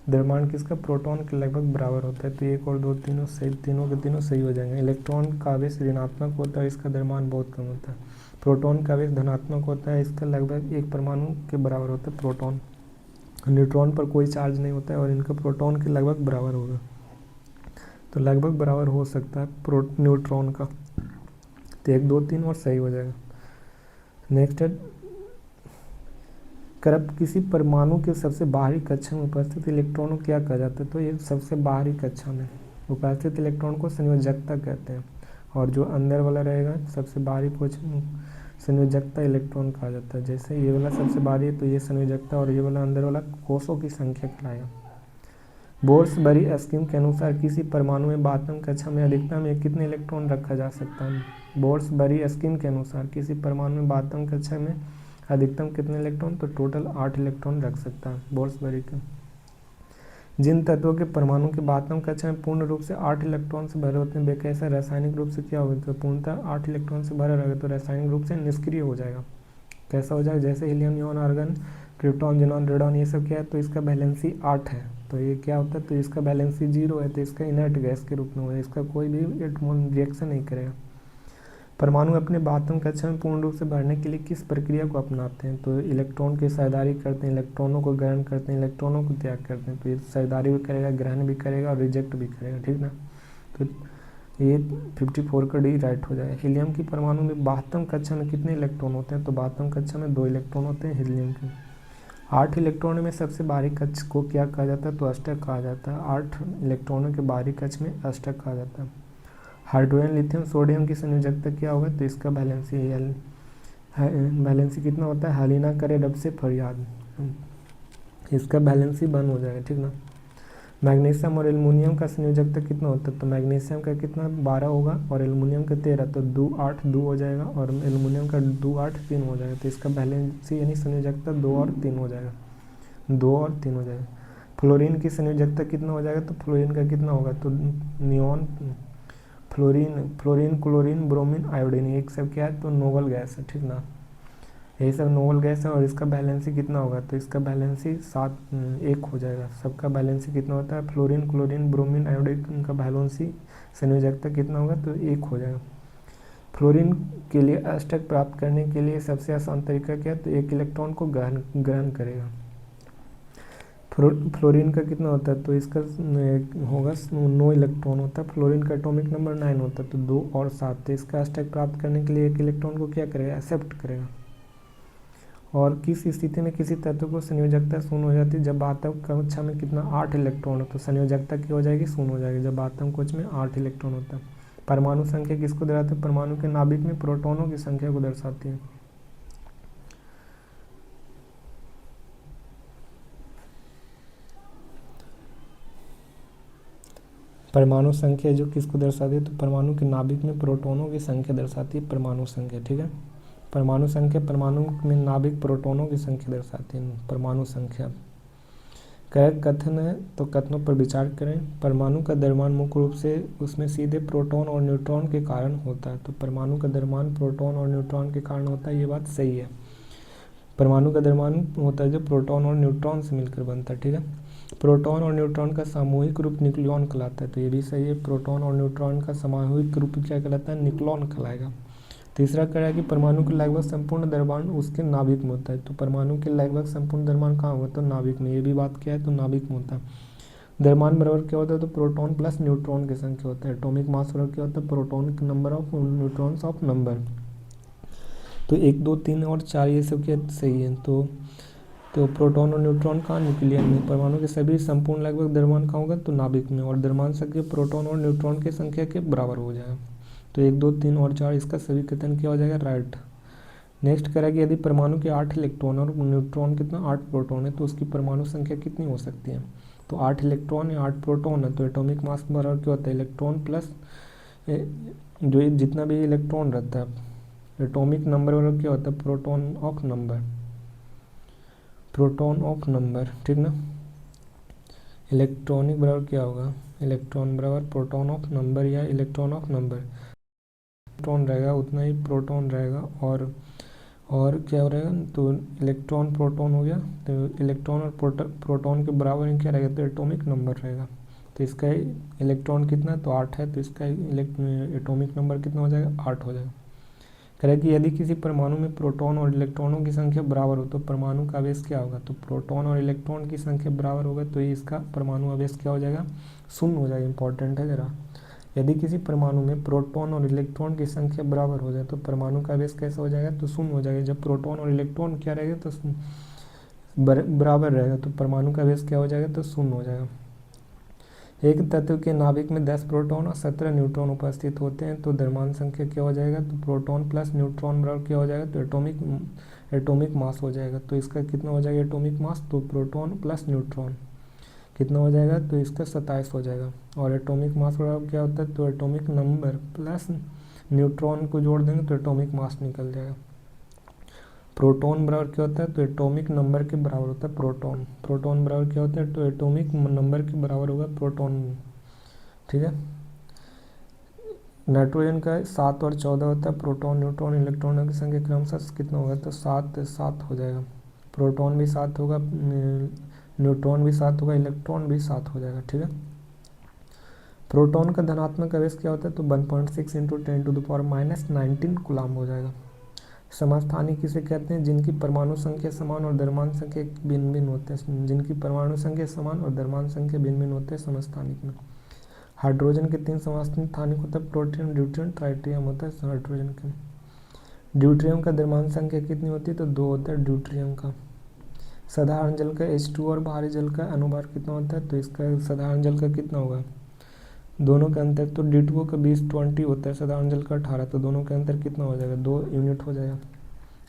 द्रव्यमान किसका, प्रोटॉन के लगभग बराबर होता है। तो 1 और 2 तीनों सही, तीनों के तीनों सही हो जाएंगे। इलेक्ट्रॉन का आवेश ऋणात्मक होता है, इसका द्रव्यमान बहुत कम होता है। प्रोटॉन का आवेश धनात्मक होता है, इसका लगभग एक परमाणु के बराबर होता है प्रोटॉन। न्यूट्रॉन पर कोई चार्ज नहीं होता है और इनका प्रोटॉन के लगभग बराबर होगा, तो लगभग बराबर हो सकता है न्यूट्रॉन का। तो 1 2 3 और सही हो जाएगा। नेक्स्ट है, किसी परमाणु के सबसे बाहरी कक्षा में उपस्थित इलेक्ट्रॉन को क्या कहा जाता है, तो ये सबसे बाहरी कक्षा में उपस्थित इलेक्ट्रॉन को संयोजकता कहते हैं, और जो अंदर वाला रहेगा सबसे बाहरी संयोजकता इलेक्ट्रॉन कहा जाता है। जैसे ये वाला सबसे बाहरी है तो ये संयोजकता, और ये वाला अंदर वाला कोषों की संख्या कहलाएगा। बोर्स-बरी स्कीम के अनुसार किसी परमाणु में बातम कक्षा में अधिकतम कितने इलेक्ट्रॉन रखा जा सकता है। बोर्स-बरी स्कीम के अनुसार किसी परमाणु में बातम कक्षा में अधिकतम कितने इलेक्ट्रॉन, तो टोटल 8 इलेक्ट्रॉन रख सकता है बोर्स-बरी का। जिन तत्वों के परमाणु के बातम कक्षा में पूर्ण रूप से 8 इलेक्ट्रॉन से भरे होते हैं वे कैसा रासायनिक रूप से क्या होगा, तो पूर्णतः 8 इलेक्ट्रॉन से भरा रहेगा तो रासायनिक रूप से निष्क्रिय हो जाएगा। कैसा हो जाएगा, जैसे helium, neon, argon, krypton, xenon, radon, ये सब क्या है तो इसका बैलेंसी 8 है, तो ये क्या होता है तो इसका बैलेंसी 0 है, तो इसका इनर्ट गैस के रूप में होगा, इसका कोई भी रिएक्शन नहीं करेगा। परमाणु अपने बातम कक्षा में पूर्ण रूप से भरने के लिए किस प्रक्रिया को अपनाते हैं, तो इलेक्ट्रॉन की साझेदारी करते हैं, इलेक्ट्रॉनों को ग्रहण करते हैं, इलेक्ट्रॉनों को त्याग करते हैं। तो ये साझेदारी भी करेगा, ग्रहण भी करेगा और रिजेक्ट भी करेगा, ठीक ना। तो ये 54 का डी राइट हो जाएगा। हीलियम की परमाणु में बातम कक्षा में कितने इलेक्ट्रॉन होते हैं, तो बातम कक्षा में 2 इलेक्ट्रॉन होते हैं हीलियम के। 8 इलेक्ट्रॉनों में सबसे बाहरी कक्ष को क्या कहा जाता है, तो अष्टक कहा जाता है। 8 इलेक्ट्रॉनों के बाहरी कक्ष में अष्टक कहा जाता है। हाइड्रोजन, लिथियम, सोडियम की संयोजकता क्या होगा, तो इसका बैलेंसी कितना होता है, हाली ना करे रब से फरियाद, इसका बैलेंसी 1 हो जाएगा, ठीक ना। मैग्नीशियम और एल्युमिनियम का संयोजकता कितना होता है, तो मैग्नीशियम का कितना 12 होगा और एल्युमिनियम का 13, तो 2 8 2 हो जाएगा, और एल्युमिनियम का 2 8 3 हो जाएगा, तो इसका बैलेंसी यानी संयोजकता 2 और 3 हो जाएगा, 2 और 3 हो जाएगा। फ्लोरीन की संयोजकता कितना हो जाएगा, तो फ्लोरीन का कितना होगा, तो neon, fluorine, chlorine, bromine, iodine, एक सब क्या है तो नोबल गैस है, ठीक ना। यही सब नोबल गैस है और इसका बैलेंसी कितना होगा, तो इसका बैलेंसी 1 हो जाएगा। सबका बैलेंसी कितना होता है, फ्लोरीन, क्लोरीन, ब्रोमीन, आयोडीन, उनका बैलेंसी संयोजकता कितना होगा, तो 1 हो जाएगा। फ्लोरीन के लिए अष्टक प्राप्त करने के लिए सबसे आसान तरीका क्या है, तो 1 इलेक्ट्रॉन को ग्रहण करेगा। फ्लोरीन का कितना होता है, तो इसका होगा 9 इलेक्ट्रॉन होता है। फ्लोरीन का एटॉमिक नंबर 9 होता है, तो 2 और 7, तो इसका अष्टक प्राप्त करने के लिए 1 इलेक्ट्रॉन को क्या करेगा, एक्सेप्ट करेगा। और किस स्थिति में किसी तत्व को संयोजकता 0 हो जाती है, जब आतम कक्षा में कितना 8 इलेक्ट्रॉन हो, तो संयोजकता क्या हो जाएगी, 0 हो जाएगी जब आतम कक्ष में 8 इलेक्ट्रॉन होता है। परमाणु संख्या किसको दर्शाती है, परमाणु के नाभिक में प्रोटॉनों की संख्या को दर्शाती है। परमाणु संख्या जो किसको दर्शाती है, तो परमाणु के नाभिक में प्रोटॉनों की संख्या दर्शाती है परमाणु संख्या, ठीक है। परमाणु संख्या परमाणु में नाभिक प्रोटॉनों की संख्या दर्शाती है परमाणु संख्या। करेक्ट कथन है तो कथनों पर विचार करें। परमाणु का द्रव्यमान मुख्य रूप से उसमें सीधे प्रोटॉन और न्यूट्रॉन के कारण होता है। तो परमाणु का द्रव्यमान प्रोटॉन और न्यूट्रॉन के कारण होता है, ये बात सही है। परमाणु का द्रव्यमान होता है जो प्रोटॉन और न्यूट्रॉन से मिलकर बनता है, ठीक है। प्रोटॉन और न्यूट्रॉन का सामूहिक रूप न्यूक्लियॉन कहलाता है, तो ये भी सही है। प्रोटॉन और न्यूट्रॉन का सामूहिक रूप क्या कहलाता है? न्यूक्लियॉन कहलाएगा। तीसरा कह रहा है कि परमाणु के लगभग संपूर्ण द्रव्यमान उसके नाभिक में होता है। तो परमाणु के लगभग संपूर्ण द्रव्यमान कहाँ होता है? तो नाभिक में। ये भी बात क्या है? तो नाभिक में होता है। द्रव्यमान बराबर क्या होता है? तो प्रोटॉन प्लस न्यूट्रॉन की संख्या होता है। एटॉमिक मास बराबर क्या होता है? प्रोटॉन के number of neutrons of number. तो 1 2 3 और 4 ये सब क्या सही है? तो प्रोटॉन और न्यूट्रॉन कहाँ? न्यूक्लियन में। परमाणु के सभी संपूर्ण लगभग द्रव्यमान कहाँ होगा? तो नाभिक में। और द्रव्यमान संख्या प्रोटॉन और न्यूट्रॉन की संख्या के बराबर हो जाएगा। तो 1 2 3 और 4 इसका सभी कथन क्या हो जाएगा? राइट। नेक्स्ट करें कि यदि परमाणु के 8 इलेक्ट्रॉन और न्यूट्रॉन कितना 8 प्रोटॉन है तो उसकी परमाणु संख्या कितनी हो सकती है? तो 8 इलेक्ट्रॉन या 8 प्रोटॉन है तो एटॉमिक मास बराबर क्या होता है? इलेक्ट्रॉन प्लस जो जितना भी इलेक्ट्रॉन रहता है एटॉमिक नंबर बराबर क्या होता है? Proton of number. Proton of number, ठीक ना। इलेक्ट्रॉनिक बराबर क्या होगा? इलेक्ट्रॉन बराबर प्रोटॉन ऑफ नंबर या इलेक्ट्रॉन ऑफ नंबर। इलेक्ट्रॉन रहेगा उतना ही प्रोटॉन रहेगा और क्या रहेगा? तो इलेक्ट्रॉन प्रोटॉन हो गया तो इलेक्ट्रॉन और प्रोटॉन के बराबर ही क्या रहेगा? तो एटॉमिक नंबर रहेगा। तो इसका इलेक्ट्रॉन कितना? तो 8 है, तो इसका एटॉमिक नंबर कितना हो जाएगा? 8 हो जाएगा। कह रहा है कि यदि किसी परमाणु में प्रोटॉन और इलेक्ट्रॉनों की संख्या बराबर हो तो परमाणु का आवेश क्या होगा? तो प्रोटॉन और इलेक्ट्रॉन की संख्या बराबर होगा तो इसका परमाणु आवेश क्या हो जाएगा? शून्य हो जाएगा। इंपॉर्टेंट है जरा। यदि किसी परमाणु में प्रोटॉन और इलेक्ट्रॉन की संख्या बराबर हो जाए तो परमाणु का आवेश कैसा हो जाएगा? तो शून्य हो जाएगा। जब प्रोटॉन और इलेक्ट्रॉन क्या रहेगा? तो बराबर रहेगा तो परमाणु का आवेश क्या हो जाएगा? तो शून्य हो जाएगा। एक तत्व के नाभिक में 10 प्रोटॉन और 17 न्यूट्रॉन उपस्थित होते हैं तो द्रव्यमान संख्या क्या हो जाएगा? तो प्रोटॉन प्लस न्यूट्रॉन बराबर क्या हो जाएगा? तो एटॉमिक मास हो जाएगा। तो इसका कितना हो जाएगा एटॉमिक मास? तो प्रोटॉन प्लस न्यूट्रॉन कितना हो जाएगा? तो इसका 27 हो जाएगा। और एटॉमिक मास बराबर क्या होता है? तो एटॉमिक नंबर प्लस न्यूट्रॉन को जोड़ देंगे तो एटॉमिक मास निकल जाएगा। प्रोटॉन बराबर क्या होता है? तो एटॉमिक नंबर के बराबर होता है प्रोटॉन। प्रोटॉन बराबर क्या होता है? तो एटॉमिक नंबर के बराबर होगा प्रोटॉन, ठीक है। नाइट्रोजन का 7 और 14 होता है। प्रोटॉन न्यूट्रॉन इलेक्ट्रॉनों की संख्या क्रमशः कितना होगा? तो 7 हो जाएगा। प्रोटॉन भी 7 होगा, न्यूट्रॉन भी 7 होगा, इलेक्ट्रॉन भी 7 हो जाएगा, ठीक है। प्रोटॉन का धनात्मक आवेश क्या होता है? तो 1.6 × 10⁻⁻19 कूलम्ब हो जाएगा। समस्थानिक किसे कहते हैं? जिनकी परमाणु संख्या समान और द्रव्यमान संख्या भिन्न भिन्न होते हैं। जिनकी परमाणु संख्या समान और द्रव्यमान संख्या भिन्न भिन्न होते हैं समस्थानिक में। हाइड्रोजन के 3 समस्थानिक होता है, प्रोटियम, ड्यूट्रियम, ट्राइटियम होता है हाइड्रोजन के। ड्यूट्रियम का द्रव्यमान संख्या कितनी होती है? तो 2 होता है ड्यूट्रियम का। साधारण जल का H2 और भारी जल का अनुपात कितना होता है? तो इसका साधारण जल का कितना होगा? दोनों के अंतर तो D2O का 20 होता है, साधारण जल का 18, तो दोनों के अंतर कितना हो जाएगा? 2 यूनिट हो जाएगा।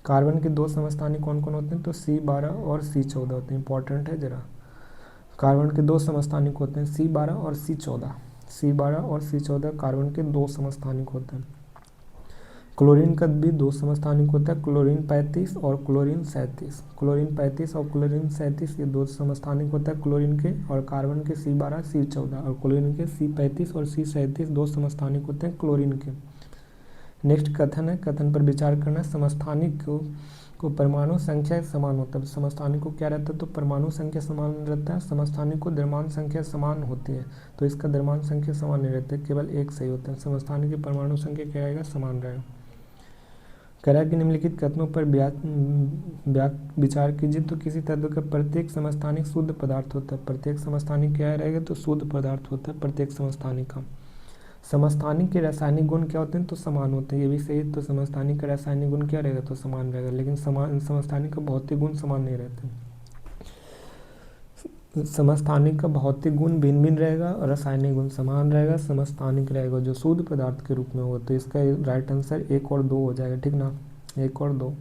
कार्बन के 2 समस्थानिक कौन कौन होते हैं? तो C12 और C14 होते हैं। इंपॉर्टेंट है जरा। कार्बन के 2 समस्थानिक होते हैं C12 और C14। C12 और C14 कार्बन के 2 समस्थानिक होते हैं। क्लोरीन का भी 2 समस्थानिक होता है, क्लोरीन 35 और क्लोरीन 37। क्लोरीन 35 और क्लोरीन 37 ये 2 समस्थानिक होता है क्लोरीन के। और कार्बन के C12 C14 और क्लोरीन के C35 और C37 2 समस्थानिक होते हैं क्लोरीन के। नेक्स्ट कथन है, कथन पर विचार करना। समस्थानिक को परमाणु संख्या समान होता है। समस्थानिक को क्या रहता है? तो परमाणु संख्या समान रहता है। समस्थानिक को द्रव्यमान संख्या समान होती है, तो इसका द्रव्यमान संख्या समान नहीं रहता है, केवल एक सही होता है। समस्थानिक की परमाणु संख्या क्या रहेगा? समान रहेगा। कह रहा है कि निम्नलिखित कथनों पर विचार कीजिए तो किसी तत्व का प्रत्येक समस्थानिक शुद्ध पदार्थ होता है। प्रत्येक समस्थानिक क्या रहेगा? तो शुद्ध पदार्थ होता है प्रत्येक समस्थानिक का। समस्थानिक के रासायनिक गुण क्या होते हैं? तो समान होते हैं, ये भी सही है। तो समस्थानिक का रासायनिक गुण क्या रहेगा? तो समान रहेगा। लेकिन समस्थानिक का भौतिक गुण समान नहीं रहते। समस्थानिक का भौतिक गुण भिन्न भिन्न रहेगा और रासायनिक गुण समान रहेगा। समस्थानिक रहेगा जो शुद्ध पदार्थ के रूप में हो। तो इसका राइट आंसर 1 और 2 हो जाएगा, ठीक ना। 1 और 2।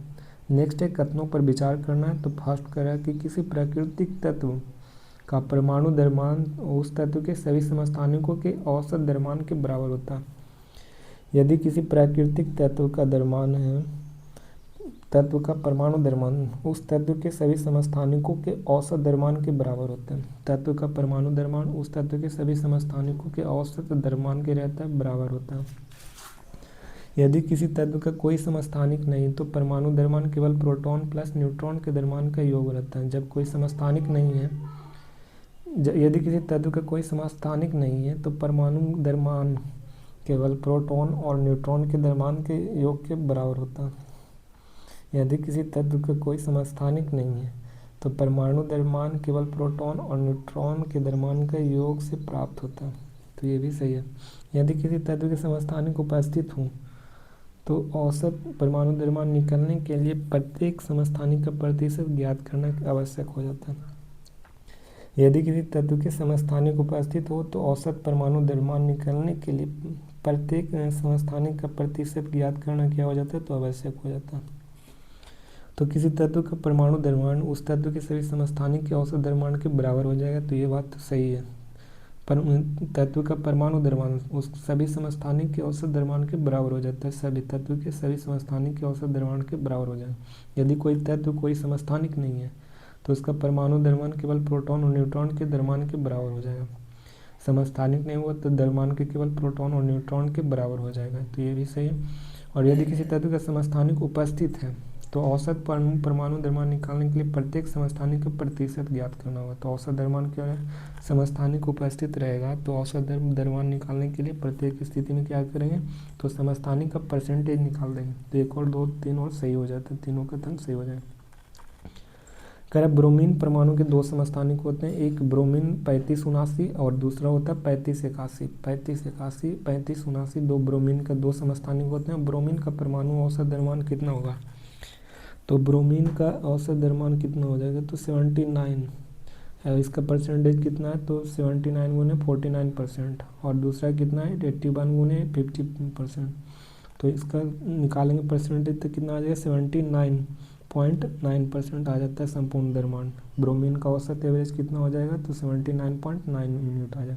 नेक्स्ट है कथनों पर विचार करना है। तो फर्स्ट कह रहा है कि किसी प्राकृतिक तत्व का परमाणु द्रव्यमान उस तत्व के सभी समस्थानिकों के औसत द्रव्यमान के बराबर होता है। यदि किसी प्राकृतिक तत्व का द्रव्यमान है तत्व का परमाणु द्रव्यमान उस तत्व के सभी समस्थानिकों के औसत द्रव्यमान के बराबर होता है। तत्व का परमाणु द्रव्यमान उस तत्व के सभी समस्थानिकों के औसत द्रव्यमान के रहता है, बराबर होता है। यदि किसी तत्व का कोई समस्थानिक नहीं तो परमाणु द्रव्यमान केवल प्रोटॉन प्लस न्यूट्रॉन के द्रव्यमान का योग रहता है। जब कोई समस्थानिक नहीं है, यदि किसी तत्व का कोई समस्थानिक नहीं है तो परमाणु द्रव्यमान केवल प्रोटॉन और न्यूट्रॉन के द्रव्यमान के योग के बराबर होता है। यदि किसी तत्व का कोई समस्थानिक नहीं है तो परमाणु द्रव्यमान केवल प्रोटॉन और न्यूट्रॉन के द्रव्यमान का योग से प्राप्त होता है। तो ये भी सही है। यदि किसी तत्व के समस्थानिक उपस्थित हों तो औसत परमाणु द्रव्यमान निकालने के लिए प्रत्येक समस्थानिक का प्रतिशत ज्ञात करना आवश्यक हो जाता है। यदि किसी तत्व के समस्थानिक उपस्थित हो तो औसत परमाणु द्रव्यमान निकालने के लिए प्रत्येक समस्थानिक का प्रतिशत ज्ञात करना क्या हो जाता है, तो आवश्यक हो जाता है। तो किसी तत्व का परमाणु द्रव्यमान उस तत्व के सभी समस्थानिक के औसत द्रव्यमान के बराबर हो जाएगा। तो ये बात तो सही है। पर तत्व का परमाणु द्रव्यमान उस सभी समस्थानिक के औसत द्रव्यमान के बराबर हो जाता है। सभी तत्व के सभी समस्थानिक के औसत द्रव्यमान के बराबर हो जाए। यदि कोई तत्व कोई समस्थानिक नहीं है तो उसका परमाणु द्रव्यमान केवल प्रोटॉन और न्यूट्रॉन के द्रव्यमान के बराबर हो जाएगा। समस्थानिक नहीं हुआ तो द्रव्यमान के केवल प्रोटॉन और न्यूट्रॉन के बराबर हो जाएगा। तो ये भी सही है। और यदि किसी तत्व का समस्थानिक उपस्थित है तो औसत परमाणु द्रव्यमान निकालने के लिए प्रत्येक समस्थानिक का प्रतिशत ज्ञात करना होगा। तो औसत द्रव्यमान क्या है, समस्थानिक उपस्थित रहेगा तो औसत द्रव्यमान निकालने के लिए प्रत्येक स्थिति में क्या करेंगे, तो समस्थानिक का परसेंटेज निकाल देंगे। तो एक और दो तीन और सही हो जाता है, तीनों का तन सही हो जाएगा। कह रहा ब्रोमीन परमाणु के दो समस्थानिक होते हैं, एक ब्रोमीन 3579 और दूसरा होता है 3581। 3579 दो ब्रोमीन का दो समस्थानिक होते हैं। ब्रोमीन का परमाणु औसत द्रव्यमान कितना होगा, तो ब्रोमीन का औसत द्रव्यमान कितना हो जाएगा, तो 79 है। इसका परसेंटेज कितना है, तो 79 गुने 49%। और दूसरा कितना है, 81 गुने 50%। तो इसका निकालेंगे परसेंटेज तो कितना आ जाएगा, 79.9% आ जाता है संपूर्ण द्रव्यमान। ब्रोमीन का औसत एवरेज कितना हो जाएगा, तो 79.9 यूनिट आ जाएगा।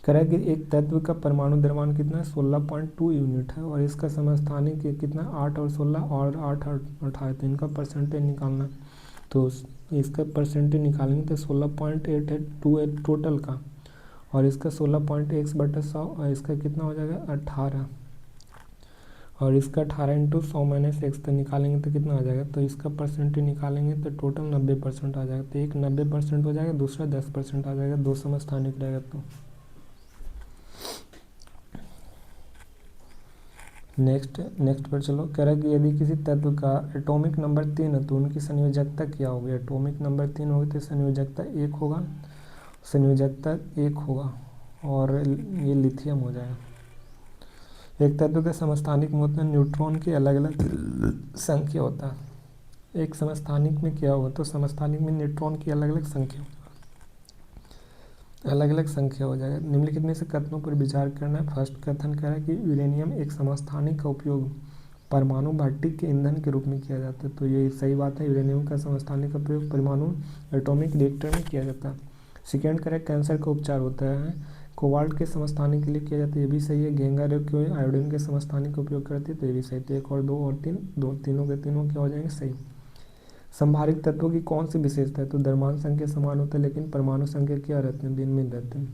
कह रहा है कि एक तत्व का परमाणु द्रव्यमान कितना है, 16.2 यूनिट है और इसका समस्थानिक कितना 8 और 16 और 8 और 18। तो इनका परसेंटेज निकालना, तो इसका परसेंटेज निकालेंगे तो 16.8 है टोटल का, और इसका 16.x/100 और इसका कितना हो जाएगा 18, और इसका 18 इंटू 100 माइनस एक्स तो निकालेंगे तो कितना आ जाएगा, तो इसका परसेंटेज निकालेंगे तो टोटल 90% आ जाएगा। तो एक 90% हो जाएगा, दूसरा 10% आ जाएगा, दो समस्थानिक रहेगा। तो नेक्स्ट पर चलो। कह रहा है कि यदि किसी तत्व का एटॉमिक नंबर 3 है तो उनकी संयोजकता क्या होगी। एटॉमिक नंबर 3 होगी तो संयोजकता 1 होगा और ये लिथियम हो जाएगा। एक तत्व के समस्थानिक में होता है न्यूट्रॉन की अलग अलग संख्या होता है। एक समस्थानिक में क्या होगा, तो समस्थानिक में न्यूट्रॉन की अलग अलग संख्या हो जाएगा। निम्नलिखित में से कथनों पर विचार करना है। फर्स्ट कथन कह रहा है कि यूरेनियम एक समस्थानिक का उपयोग परमाणु भट्टी के ईंधन के रूप में किया जाता है। तो ये सही बात है, यूरेनियम का समस्थानिक का प्रयोग परमाणु एटॉमिक रिएक्टर में किया जाता है। सेकेंड कह रहा है कैंसर का उपचार होता है कोबाल्ट के समस्थानिक के लिए किया जाता है। ये भी सही है। घेंगा रोग के आयोडीन के समस्थानिक का उपयोग करती है, तो ये भी सही। तो एक और दो और तीन, तीनों के तीनों क्या हो जाएंगे, सही। संभारित तत्वों की कौन सी विशेषता है, तो द्रव्यमान संख्या समान होता है लेकिन परमाणु संख्या क्या रहते हैं, भिन्न रहते हैं।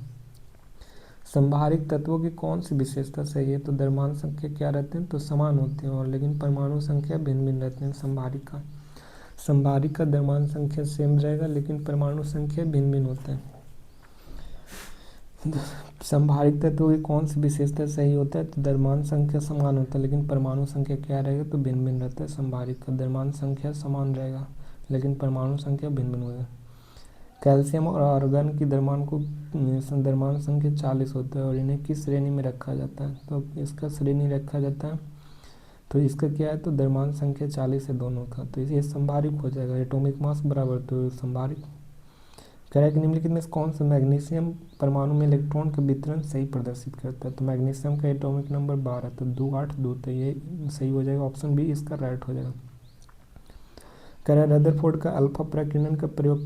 संभारित तत्वों की कौन सी विशेषता सही है, तो द्रव्यमान संख्या क्या रहते हैं, तो समान होते हैं और लेकिन परमाणु संख्या भिन्न रहते हैं। संभारित का द्रव्यमान संख्या सेम रहेगा लेकिन परमाणु संख्या भिन्न होते हैं। संभारित तत्वों की कौन सी विशेषता सही होता है, तो द्रव्यमान संख्या समान होता है लेकिन परमाणु संख्या क्या रहेगा, तो भिन्न रहता है। संभारित का द्रव्यमान संख्या समान रहेगा लेकिन परमाणु संख्या भिन्न होगा। कैल्शियम और आर्गन की द्रव्यमान संख्या 40 होता है और इन्हें किस श्रेणी में रखा जाता है, तो इसका श्रेणी रखा जाता है, तो इसका क्या है, तो द्रव्यमान संख्या 40 है दोनों का, तो ये संभारित हो जाएगा। एटॉमिक मास बराबर, तो संभारित। कह रहा है कि निम्नलिखित में कौन सा मैग्नीशियम परमाणु में इलेक्ट्रॉन का वितरण सही प्रदर्शित करता है, तो मैग्नीशियम का एटॉमिक नंबर 12, तो 2 8 2, तो ये सही हो जाएगा। ऑप्शन बी इसका राइट हो जाएगा। कह रहा है रदरफोर्ड का अल्फा प्रकीर्णन का प्रयोग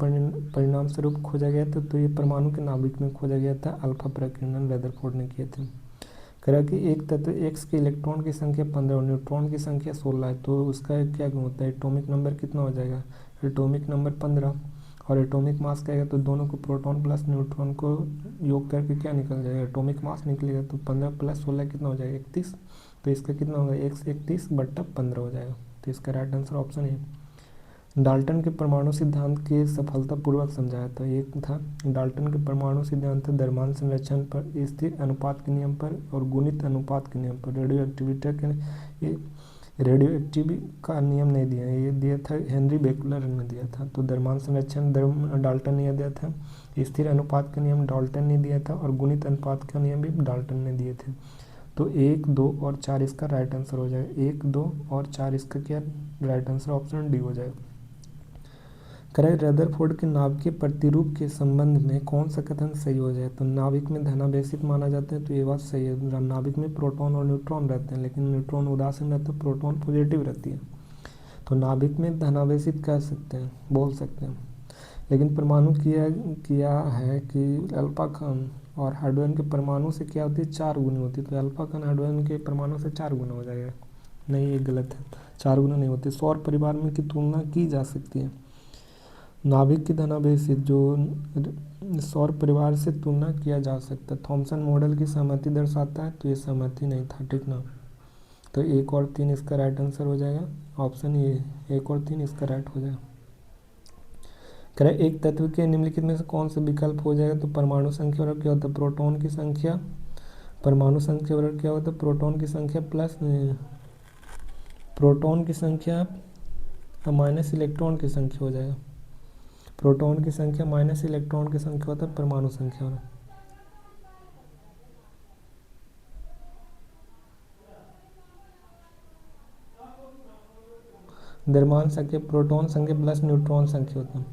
परिणाम स्वरूप खोजा गया था, तो ये परमाणु के नाभिक में खोजा गया था। अल्फा प्रकीर्णन रदरफोर्ड ने किए थे। कह रहा है कि एक तत्व एक्स के इलेक्ट्रॉन की संख्या 15 और न्यूट्रॉन की संख्या 16 है, तो उसका क्या गुण होता है, एटॉमिक नंबर कितना हो जाएगा, एटॉमिक नंबर 15, और एटॉमिक मास क्या है, तो दोनों को प्रोटॉन प्लस न्यूट्रॉन को योग करके क्या निकल जाएगा, एटॉमिक मास निकलेगा, तो 15 प्लस 16 कितना हो जाएगा, 31, तो इसका कितना होगा, 131/15 हो जाएगा। तो इसका राइट आंसर ऑप्शन है। डाल्टन के परमाणु सिद्धांत के सफलतापूर्वक समझाया था, एक था डाल्टन के परमाणु सिद्धांत द्रव्यमान संरक्षण पर, स्थिर अनुपात के नियम पर और गुणित अनुपात के नियम पर। रेडियो एक्टिविटी का नियम नहीं दिया, ये दिया था हेनरी बेकलर ने दिया था। तो द्रव्यमान संरक्षण डाल्टन ने दिया था, स्थिर अनुपात का नियम डाल्टन ने दिया था, और गुणित अनुपात का नियम भी डाल्टन ने दिए थे। तो 1, 2 और 4 इसका राइट आंसर हो जाएगा। 1, 2 और 4 इसका क्या राइट आंसर, ऑप्शन डी हो जाएगा। रदरफोर्ड के नाभिकीय प्रतिरूप के संबंध में कौन सा कथन सही हो जाए, तो नाभिक में धनावेशित माना जाता है, तो ये बात सही है। नाभिक में प्रोटॉन और न्यूट्रॉन रहते हैं, लेकिन न्यूट्रॉन उदासीन रहता है, प्रोटॉन पॉजिटिव रहती है, तो नाभिक में धनावेशित कह सकते हैं, बोल सकते हैं। लेकिन परमाणु किया है कि अल्फा कण और हाइड्रोजन के परमाणु से क्या होती है, 4 गुना होती है, तो अल्फा कण हाइड्रोजन के परमाणु से 4 गुना हो जाएगा। नहीं, ये गलत है, 4 गुना नहीं होती। सौर परिवार में की तुलना की जा सकती है, नाभिक की धनावेशित जो सौर परिवार से तुलना किया जा सकता है। थॉमसन मॉडल की सहमति दर्शाता है, तो ये सहमति नहीं था, ठीक ना। तो 1 और 3 इसका राइट आंसर हो जाएगा, ऑप्शन ये 1 और 3 इसका राइट हो जाएगा। कह रहा है एक तत्व के निम्नलिखित में से कौन सा विकल्प हो जाएगा, तो परमाणु संख्या वर्ग क्या होता है, प्रोटॉन की संख्या, परमाणु संख्या वर्ग क्या होता है, प्रोटॉन की संख्या प्लस प्रोटॉन की संख्या माइनस इलेक्ट्रॉन की संख्या हो जाएगा। प्रोटॉन की संख्या माइनस इलेक्ट्रॉन की संख्या होता है परमाणु संख्या। द्रव्यमान संख्या प्रोटॉन संख्या प्लस न्यूट्रॉन संख्या होता है।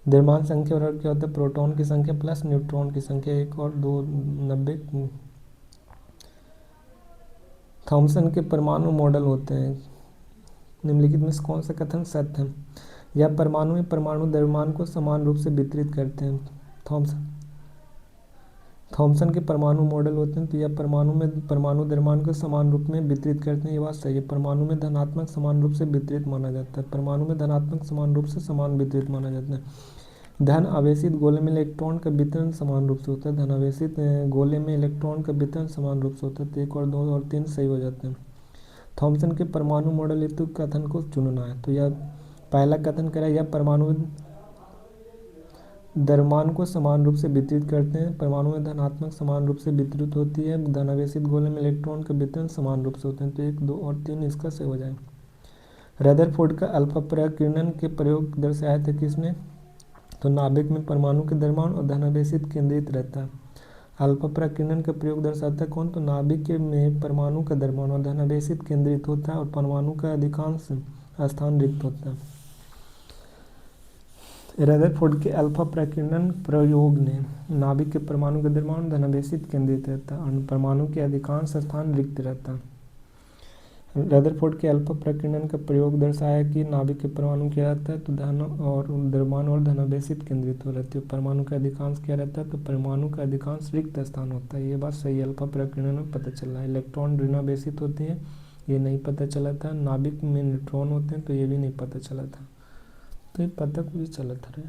द्रव्यमान संख्या और क्या होता है, प्रोटॉन की संख्या प्लस न्यूट्रॉन की संख्या। 1 और 2 90। थॉमसन के परमाणु मॉडल होते हैं, निम्नलिखित में से कौन सा कथन सत्य है, या परमाणु में परमाणु द्रव्यमान को समान रूप से वितरित करते हैं। थॉमसन के परमाणु मॉडल होते हैं, तो यह परमाणु में परमाणु द्रव्यमान को समान रूप में वितरित करते हैं, ये बात सही है। परमाणु में धनात्मक समान रूप से वितरित माना जाता है, परमाणु में धनात्मक समान रूप से समान वितरित माना जाता है। धन आवेशित गोले में इलेक्ट्रॉन का वितरण समान रूप से होता है, धन आवेशित गोले में इलेक्ट्रॉन का वितरण समान रूप से होता है। तो 1 और 2 और 3 सही हो जाते हैं। थॉमसन के परमाणु मॉडल हेतु कथन को चुनना है, तो यह पहला कथन करा, यह परमाणु द्रव्यमान को समान रूप से वितरित करते हैं, परमाणु में धनात्मक समान रूप से वितरित होती है, धन आवेशित गोले में इलेक्ट्रॉन का वितरण समान रूप से होते हैं। तो 1, 2 और 3 इसका सही हो जाएगा। रदरफोर्ड का अल्फा प्रकीर्णन के प्रयोग दर्शाया था किसने, तो नाभिक में परमाणु के द्रव्यमान और धनावेशित केंद्रित रहता है। अल्फा प्रकीर्णन का प्रयोग दर्शाता है कौन, तो नाभिक में परमाणु का द्रव्यमान और धनावेशित केंद्रित होता है और परमाणु का अधिकांश स्थान रिक्त होता है। रदरफोर्ड के अल्फा प्रकीर्णन प्रयोग ने नाभिक के परमाणु का द्रव्यमान धनावेशित केंद्रित रहता है और परमाणु के अधिकांश स्थान रिक्त रहता है। रदरफोर्ड के अल्फा प्रकीर्णन का प्रयोग दर्शाया कि नाभिक के परमाणु क्या रहता है, तो धन और द्रव्यमान और धनावेशित केंद्रित हो रहती है, परमाणु का अधिकांश क्या रहता है, तो परमाणु का अधिकांश रिक्त स्थान होता है। ये बात सही अल्फा प्रकीर्णन में पता चल रहा है। इलेक्ट्रॉन ऋणावेशित होते हैं, ये नहीं पता चला था। नाभिक में न्यूट्रॉन होते हैं, तो ये भी नहीं पता चला था, तो ये पता कुछ चला था।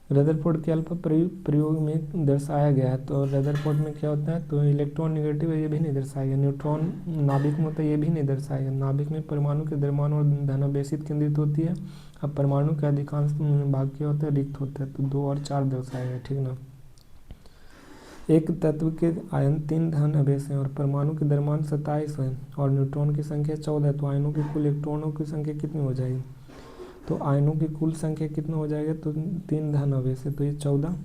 रदरफोर्ड के अल्फा प्रयोग में दर्शाया गया है, तो रदरफोर्ड में क्या होता है, तो इलेक्ट्रॉन नेगेटिव है, ये भी नहीं दर्शाया गया। न्यूट्रॉन नाभिक में होता है, ये भी नहीं दर्शाया गया। नाभिक में परमाणु के द्रव्यमान और धनावेशित केंद्रित होती है, अब परमाणु का अधिकांश भाग क्या होता है, रिक्त होता है। तो 2 और 4 दर्शाया गया, ठीक ना। एक तत्व के आयन 3 धन आवेश हैं और परमाणु के द्रव्यमान 27 है और न्यूट्रॉन की संख्या 14 है, तो आयनों की कुल इलेक्ट्रॉनों की संख्या कितनी हो जाएगी, तो आयनों की कुल संख्या कितना हो जाएगा, तो 3 धन आवेश है, तो ये 14।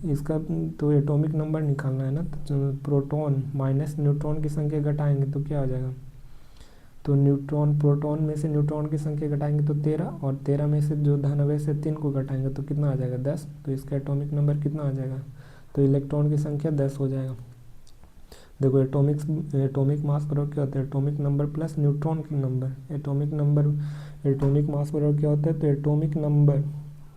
इसका तो एटॉमिक नंबर निकालना है ना, तो प्रोटॉन माइनस न्यूट्रॉन की संख्या घटाएंगे तो क्या हो जाएगा, तो न्यूट्रॉन प्रोटॉन में से न्यूट्रॉन की संख्या घटाएंगे तो 13, और 13 में से जो धन आवेश है 3 को घटाएंगे तो कितना आ जाएगा, 10। तो इसका एटॉमिक नंबर कितना आ जाएगा, तो इलेक्ट्रॉन की संख्या 10 हो जाएगा। देखो एटॉमिक मास बराबर क्या होता है, एटॉमिक नंबर प्लस न्यूट्रॉन की नंबर। एटॉमिक मास बराबर क्या होता है, तो atomic number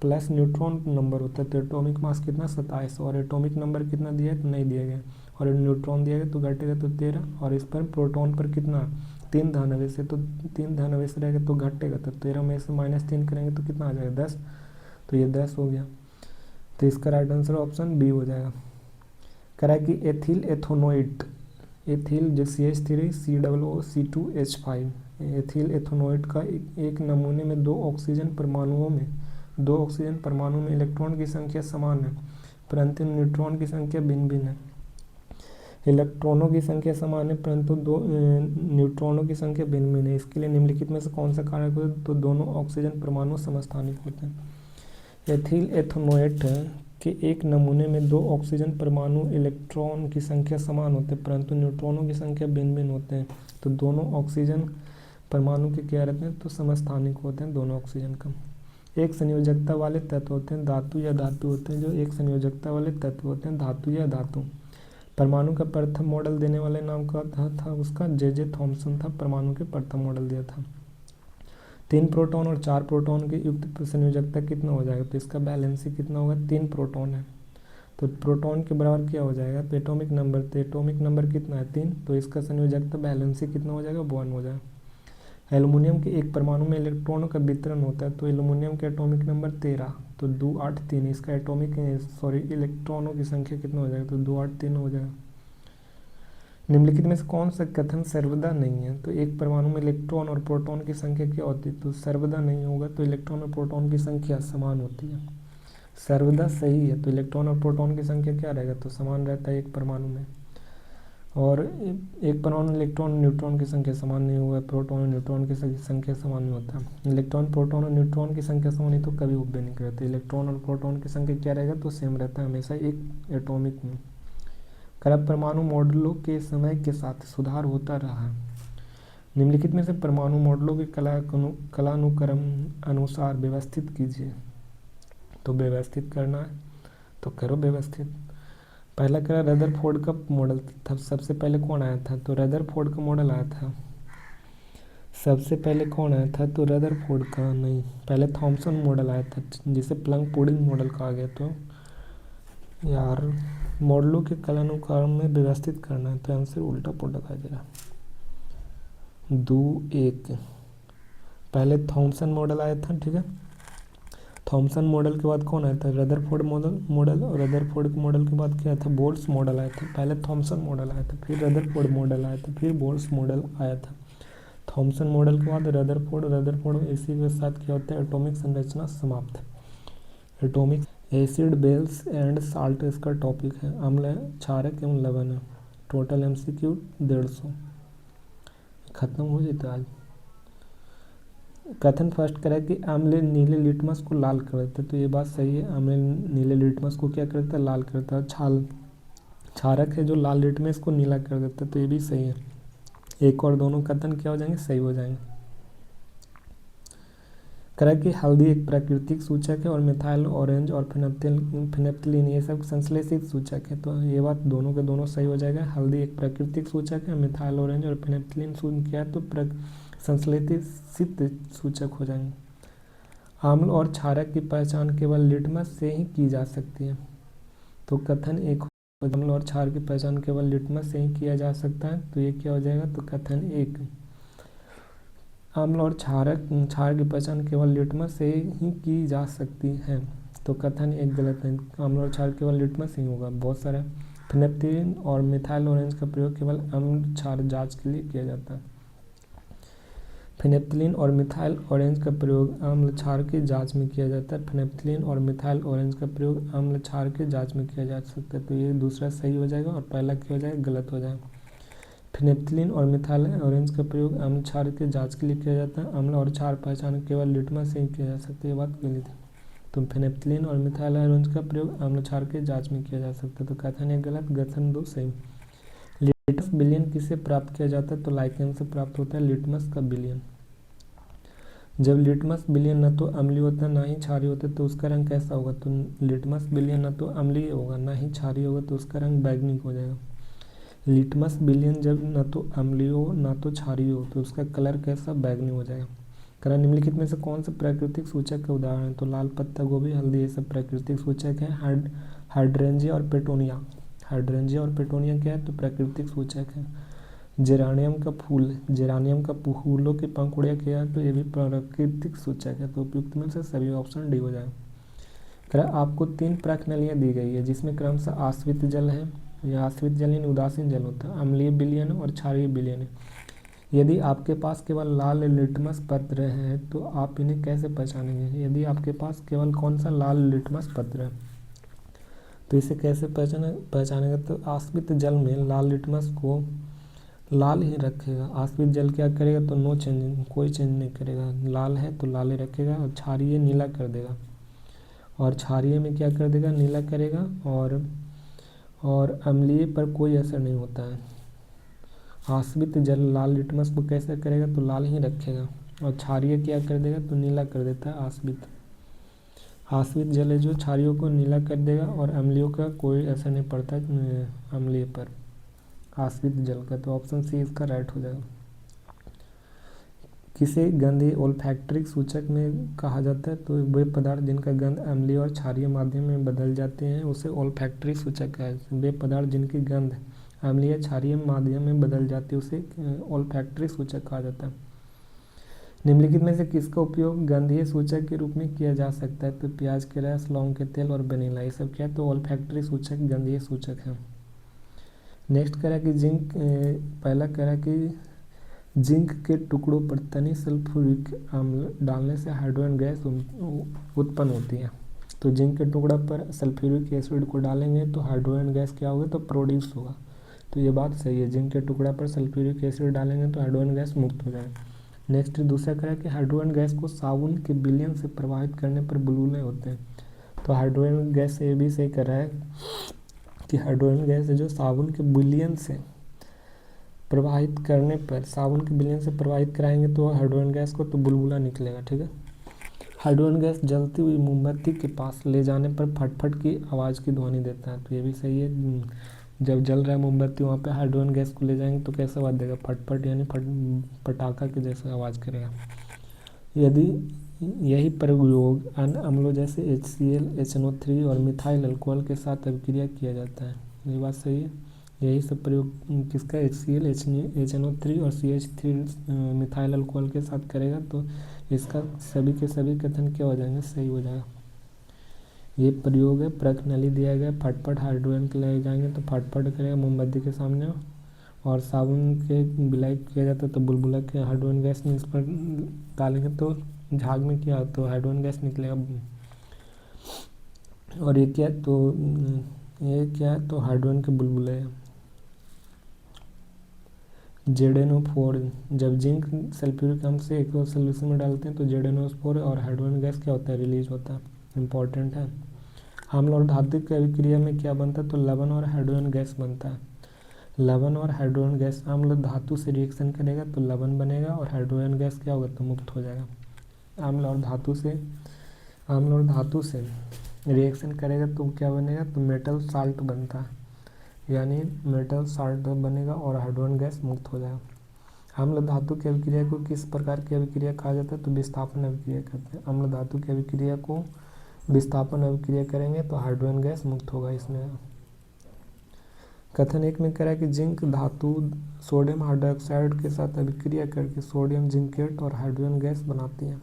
plus neutron number होता है, तो एटॉमिक मास कितना 27, और एटॉमिक नंबर कितना दिया है तो नहीं दिया गया, और न्यूट्रॉन दिया गया तो घटेगा तो 13, और इस पर प्रोटॉन पर कितना 3 धनावेश है, तो 3 धनावेश रहेगा तो घटेगा, तो 13 में से -3 करेंगे तो कितना आ जाएगा 10, तो ये 10 हो गया। तो इसका राइट आंसर ऑप्शन बी हो जाएगा। कह रहा है कि एथिल एथोनोइट, एथिल जो CH3COO2H5, एथिल एथोनोइट का एक नमूने में दो ऑक्सीजन परमाणुओं में इलेक्ट्रॉन की संख्या समान है परंतु न्यूट्रॉन की संख्या भिन्न भिन्न है। इलेक्ट्रॉनों की संख्या समान है परंतु न्यूट्रॉनों की संख्या भिन्न भिन्न है। इसके लिए निम्नलिखित में से कौन सा कारक होता है, तो दोनों ऑक्सीजन परमाणु समस्थानिक होते हैं। एथिल एथोनोएट के एक नमूने में दो ऑक्सीजन परमाणु इलेक्ट्रॉन की संख्या समान होते हैं परंतु न्यूट्रॉनों की संख्या भिन्न भिन्न होते हैं, तो दोनों ऑक्सीजन परमाणु के क्या रहते हैं, तो समस्थानिक होते हैं दोनों ऑक्सीजन का। एक संयोजकता वाले तत्व होते हैं धातु या धातु होते हैं, जो एक संयोजकता वाले तत्व होते हैं धातु या धातु। परमाणु का प्रथम मॉडल देने वाले नाम का था उसका जे थॉमसन था, परमाणु के प्रथम मॉडल दिया था। 3 प्रोटॉन और 4 प्रोटॉन की युक्त संयोजकता कितना हो जाएगा, तो इसका बैलेंसी कितना होगा, 3 प्रोटॉन है तो प्रोटॉन के बराबर क्या हो जाएगा, तो एटॉमिक नंबर, तो एटॉमिक नंबर कितना है 3, तो इसका संयोजकता बैलेंसी कितना हो जाएगा 1 हो जाएगा। एल्युमिनियम के एक परमाणु में इलेक्ट्रॉनों का वितरण होता है, तो एल्युमिनियम का एटॉमिक नंबर 13, तो 2 8 3, इसका इलेक्ट्रॉनों की संख्या कितना हो जाएगा, तो 2 8 3 हो जाएगा। निम्नलिखित में से कौन सा कथन सर्वदा नहीं है, तो एक परमाणु में इलेक्ट्रॉन और प्रोटॉन की संख्या क्या होती है, तो सर्वदा नहीं होगा, तो इलेक्ट्रॉन और प्रोटॉन की संख्या समान होती है। सर्वदा सही है, तो इलेक्ट्रॉन और प्रोटॉन की संख्या क्या रहेगा, तो समान रहता है एक परमाणु में, और एक परमाणु इलेक्ट्रॉन और न्यूट्रॉन की संख्या समान नहीं होगा, प्रोटॉन और न्यूट्रॉन की संख्या समान नहीं होता। इलेक्ट्रॉन प्रोटॉन और न्यूट्रॉन की संख्या समान नहीं तो कभी उद्भव नहीं करते। इलेक्ट्रॉन और प्रोटॉन की संख्या क्या रहेगा, तो सेम रहता है हमेशा एक एटॉमिक में। परमाणु मॉडलों के समय के साथ सुधार होता रहा है। निम्नलिखित में से परमाणु मॉडलों के कलानुक्रम अनुसार व्यवस्थित कीजिए, तो व्यवस्थित करना है तो करो व्यवस्थित। पहला करा रदरफोर्ड का मॉडल था, सबसे पहले कौन आया था, तो रदरफोर्ड का मॉडल आया था, सबसे पहले कौन आया था, तो रदरफोर्ड का नहीं, पहले थॉमसन मॉडल आया था जिसे प्लंक पुडिंग मॉडल कहा गया। तो यार मॉडलों के कलानुक्रम में व्यवस्थित करना है, तो आंसर उल्टा पुल्टा दिखाई दे रहा है। 2 1 पहले थॉमसन मॉडल आया था, ठीक है, थॉमसन मॉडल के बाद कौन आया था, रदरफोर्ड मॉडल और रदरफोर्ड के मॉडल के बाद क्या था, बोल्ट्स मॉडल आया था। पहले थॉमसन मॉडल आया था, फिर रदरफोर्ड मॉडल आया था, फिर बोल्ट्स मॉडल आया था। थॉमसन मॉडल के बाद रदरफोर्ड इसी के साथ क्या होता है, एटॉमिक संरचना समाप्त। Atomic acid base and salt इसका टॉपिक है, अम्ल क्षारक एवं लवण है। टोटल MCQ 150 खत्म हो जाता आज। कथन फर्स्ट करें कि अम्ल नीले लिटमस को लाल कर देता है, तो ये बात सही है, अम्ल नीले लिटमस को क्या करता है, लाल करता है। क्षारक है जो लाल लिटमस को नीला कर देता है, तो ये भी सही है। एक और दोनों कथन क्या हो जाएंगे, सही हो जाएंगे। करा कि हल्दी एक प्राकृतिक सूचक है और मिथाइल ऑरेंज और फिनेप्थिलीन ये सब संश्लेषित सूचक है, तो ये बात दोनों के दोनों सही हो जाएगा। हल्दी एक प्राकृतिक सूचक है, मिथाइल ऑरेंज और फिनेप्थिलीन क्या है, तो संश्लेषित सूचक हो जाएंगे। अम्ल और क्षारक की पहचान केवल लिटमस से ही की जा सकती है, तो कथन एक, अम्ल और क्षार की पहचान केवल लिटमस से ही किया जा सकता है, तो ये क्या हो जाएगा, तो कथन एक। अम्ल और क्षार की पहचान केवल लिटमस से ही की जा सकती है, तो कथन एक गलत है, अम्ल और क्षार केवल लिटमस ही होगा। बहुत सारा फिनेप्थिलीन और मिथाइल ऑरेंज का प्रयोग केवल अम्ल क्षार जांच के लिए किया जाता है। फिनेप्थिलीन और मिथाइल ऑरेंज का प्रयोग अम्ल क्षार की जांच में किया जाता है। फिनेप्थिलीन और मिथाइल ऑरेंज का प्रयोग अम्ल क्षार की जांच में किया जा सकता है, तो ये दूसरा सही हो जाएगा और पहला क्या हो जाएगा, गलत हो जाएगा। फिनेप्थिलीन और मिथाइल ऑरेंज का प्रयोग अम्ल क्षार की जांच के लिए किया जाता है। अम्ल और क्षार पहचान केवल लिटमस से ही किया जा सकता है, ये बात गलत है। तो फिनेप्थिलीन और मिथाइल ऑरेंज का प्रयोग अम्ल क्षार की जांच में किया जा सकता है, तो कथन एक गलत, कथन 2 सही। लिटमस विलयन किसे प्राप्त किया जाता है, तो लाइकेन से प्राप्त होता है लिटमस का विलयन। जब लिटमस विलयन न तो अम्लीय होता है ना ही क्षारीय होता है, तो उसका रंग कैसा होगा, तो लिटमस विलयन न तो अम्लीय होगा ना ही क्षारीय होगा, तो उसका रंग बैंगनी हो जाएगा। लिटमस विलयन जब न तो अम्लीय हो ना तो क्षारीय हो, तो उसका कलर कैसा, बैंगनी हो जाएगा। करा निम्नलिखित में से कौन से प्राकृतिक सूचक के उदाहरण है? तो लाल पत्ता गोभी, हल्दी, ये सब प्राकृतिक सूचक हैं। हाइड्रेंजिया और पेटोनिया, हाइड्रेंजिया और पेटोनिया क्या है? तो प्राकृतिक सूचक है। जेरानियम का फूल, जेरानियम का फूलों की पंखुड़ियाँ क्या है? तो ये भी प्राकृतिक सूचक है। तो उपयुक्त में से सभी ऑप्शन डी हो जाए। आपको 3 प्रश्नावलियाँ दी गई है जिसमें क्रमशः आश्रित जल है, या आश्रित जल यानी उदासीन जल होता है, अम्लीय विलयन और क्षारीय विलयन है। यदि आपके पास केवल लाल लिटमस पत्र है तो आप इन्हें कैसे पहचानेंगे? यदि आपके पास केवल कौन सा लाल लिटमस पत्र है तो इसे कैसे पहचानेगा? तो आश्रित जल में लाल लिटमस को लाल ही रखेगा। आश्रित जल क्या करेगा? तो नो चेंजिंग, कोई चेंज नहीं करेगा, लाल है तो लाल ही रखेगा। और क्षारीय नीला कर देगा, और क्षारीय में क्या कर देगा? नीला करेगा। और अम्लीय पर कोई असर नहीं होता है। आश्रित जल लाल लिटमस को कैसे करेगा? तो लाल ही रखेगा। और क्षारीय क्या कर देगा? तो नीला कर देता है। आश्रित जल है जो क्षारीयों को नीला कर देगा, और अम्लियों का कोई असर नहीं पड़ता अम्लीय पर आश्रित जल का। तो ऑप्शन सी इसका राइट हो जाएगा। किसे गंधीय ओल्फैक्टरी सूचक में कहा जाता है? तो वे पदार्थ जिनका गंध अम्लीय और क्षारीय माध्यम में बदल जाते हैं उसे ओल्फैक्टरी सूचक है। वे पदार्थ जिनकी गंध अम्लीय क्षारीय माध्यम में बदल जाती है उसे ओल्फैक्टरी सूचक कहा जाता है। निम्नलिखित में से किसका उपयोग गंधीय सूचक के रूप में किया जा सकता है? तो प्याज के रस, लौंग के तेल और वेनिला, ये सब क्या है? तो ओल्फैक्टरी सूचक गंधीय सूचक है। नेक्स्ट कह रहा है कि जिंक, पहला कह रहा है कि जिंक के टुकड़ों पर तनी सल्फ्यूरिक अम्ल डालने से हाइड्रोजन गैस उत्पन्न होती है। तो जिंक के टुकड़ा पर सल्फ्यूरिक एसिड को डालेंगे तो हाइड्रोजन गैस क्या होगा? तो प्रोड्यूस होगा। तो ये बात सही है, जिंक के टुकड़ा पर सल्फ्यूरिक एसिड डालेंगे तो हाइड्रोजन गैस मुक्त हो जाएगा। नेक्स्ट दूसरा कह रहा है कि हाइड्रोजन गैस को साबुन के विलयन से प्रभावित करने पर बुलबुले होते हैं। तो हाइड्रोजन गैस से ये भी सही कर रहा है कि हाइड्रोजन गैस है जो साबुन के विलयन से प्रवाहित करने पर, साबुन के विलयन से प्रवाहित कराएंगे तो हाइड्रोजन गैस को तो बुलबुला निकलेगा। ठीक है। हाइड्रोजन गैस जलती हुई मोमबत्ती के पास ले जाने पर फटफट की आवाज़ की ध्वनि देता है। तो ये भी सही है, जब जल रहा है मोमबत्ती वहाँ पे हाइड्रोजन गैस को ले जाएंगे तो कैसे आवाज़ देगा? फटफट यानी पटाखा के जैसे आवाज़ करेगा। यदि यही प्रयोग अन्य अम्लों जैसे HCl, HNO3 और मिथाइल अल्कोहल के साथ अभिक्रिया किया जाता है। ये बात सही है। यही सब प्रयोग किसका? HCl, HNO3 और CH3 मिथाइल अल्कोहल के साथ करेगा तो इसका सभी के सभी कथन क्या हो जाएंगे? सही हो जाएगा। ये प्रयोग है, प्रश्नावली दिया गया, फटफट हाइड्रोजन के ले जाएंगे तो फटफट करेगा मोमबत्ती के सामने, और साबुन के विलय किया जाता है तो बुलबुला के हाइड्रोजन गैस इस पर डालेंगे तो झाग में क्या? तो हाइड्रोजन गैस निकलेगा। और ये क्या? तो ये क्या है? तो हाइड्रोजन के बुलबुले हैं। ZnO4, जब जिंक सल्फ्यूरिक अम्ल से एक सोल्यूशन में डालते हैं तो ZnO4 और हाइड्रोजन गैस क्या होता है? रिलीज होता है। इंपॉर्टेंट है। अम्ल और धातु की अभिक्रिया में क्या बनता है? तो लवण और हाइड्रोजन गैस बनता है। लवण और हाइड्रोजन गैस, अम्ल धातु से रिएक्शन करेगा तो लवण बनेगा, और हाइड्रोजन गैस क्या होगा? तो मुक्त हो जाएगा। अम्ल और धातु से रिएक्शन करेगा तो क्या बनेगा? तो मेटल साल्ट बनता है, यानी मेटल साल्ट बनेगा और हाइड्रोजन गैस मुक्त हो जाएगा। अम्ल धातु की अभिक्रिया को किस प्रकार की अभिक्रिया कहा जाता है? तो विस्थापन अभिक्रिया कहते हैं। अम्ल धातु की अभिक्रिया को विस्थापन अभिक्रिया करेंगे तो हाइड्रोजन गैस मुक्त होगा इसमें। कथन 1 में कह रहा है कि जिंक धातु सोडियम हाइड्रोक्साइड के साथ अभिक्रिया करके सोडियम जिंकेट और हाइड्रोजन गैस बनाती है।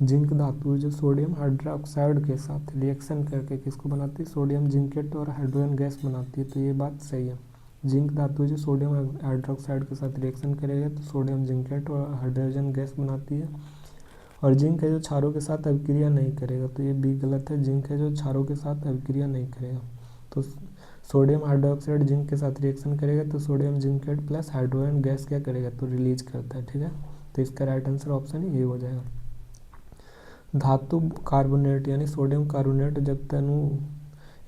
जिंक धातु जो सोडियम हाइड्रोक्साइड के साथ रिएक्शन करके किसको बनाती है? सोडियम जिंकेट और हाइड्रोजन गैस बनाती है। तो ये बात सही है। जिंक धातु जो सोडियम हाइड्रोक्साइड के साथ रिएक्शन करेगा तो सोडियम जिंकेट और हाइड्रोजन गैस बनाती है। और जिंक है जो क्षारों के साथ अभिक्रिया नहीं करेगा, तो ये भी गलत है। जिंक है जो क्षारों के साथ अभिक्रिया नहीं करेगा। तो सोडियम हाइड्रोक्साइड जिंक के साथ रिएक्शन करेगा तो sodium zincate plus hydrogen gas क्या करेगा? तो रिलीज करता है। ठीक है। तो इसका राइट आंसर ऑप्शन ए हो जाएगा। धातु कार्बोनेट यानी सोडियम कार्बोनेट जब तनु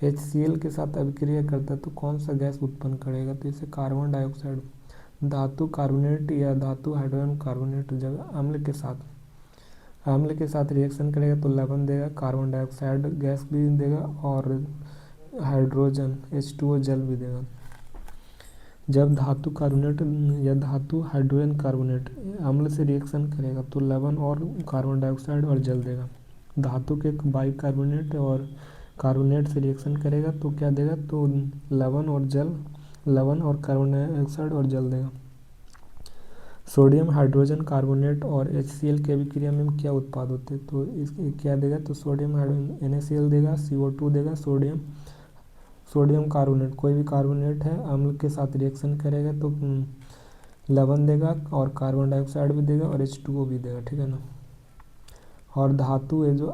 HCl के साथ अभिक्रिया करता है तो कौन सा गैस उत्पन्न करेगा? तो इसे कार्बन डाइऑक्साइड। धातु कार्बोनेट या धातु हाइड्रोजन कार्बोनेट जब अम्ल के साथ रिएक्शन करेगा तो लवण देगा, कार्बन डाइऑक्साइड गैस भी देगा और हाइड्रोजन H2O जल भी देगा। जब धातु कार्बोनेट या धातु हाइड्रोजन कार्बोनेट अम्ल से रिएक्शन करेगा तो लवण और कार्बन डाइऑक्साइड और जल देगा। धातु के बाइकार्बोनेट और कार्बोनेट से रिएक्शन करेगा तो क्या देगा, तो लवण और कार्बन डाइऑक्साइड और जल देगा। सोडियम हाइड्रोजन कार्बोनेट और HCl की अभिक्रिया में क्या उत्पाद होते हैं, तो इसके क्या देगा, तो सोडियम हाइड्रोजन NaCl देगा, CO2 देगा, सोडियम कार्बोनेट कोई भी कार्बोनेट है अम्ल के साथ रिएक्शन करेगा तो लवण देगा और कार्बन डाइऑक्साइड भी देगा और H2O भी देगा, ठीक है ना। और धातु है जो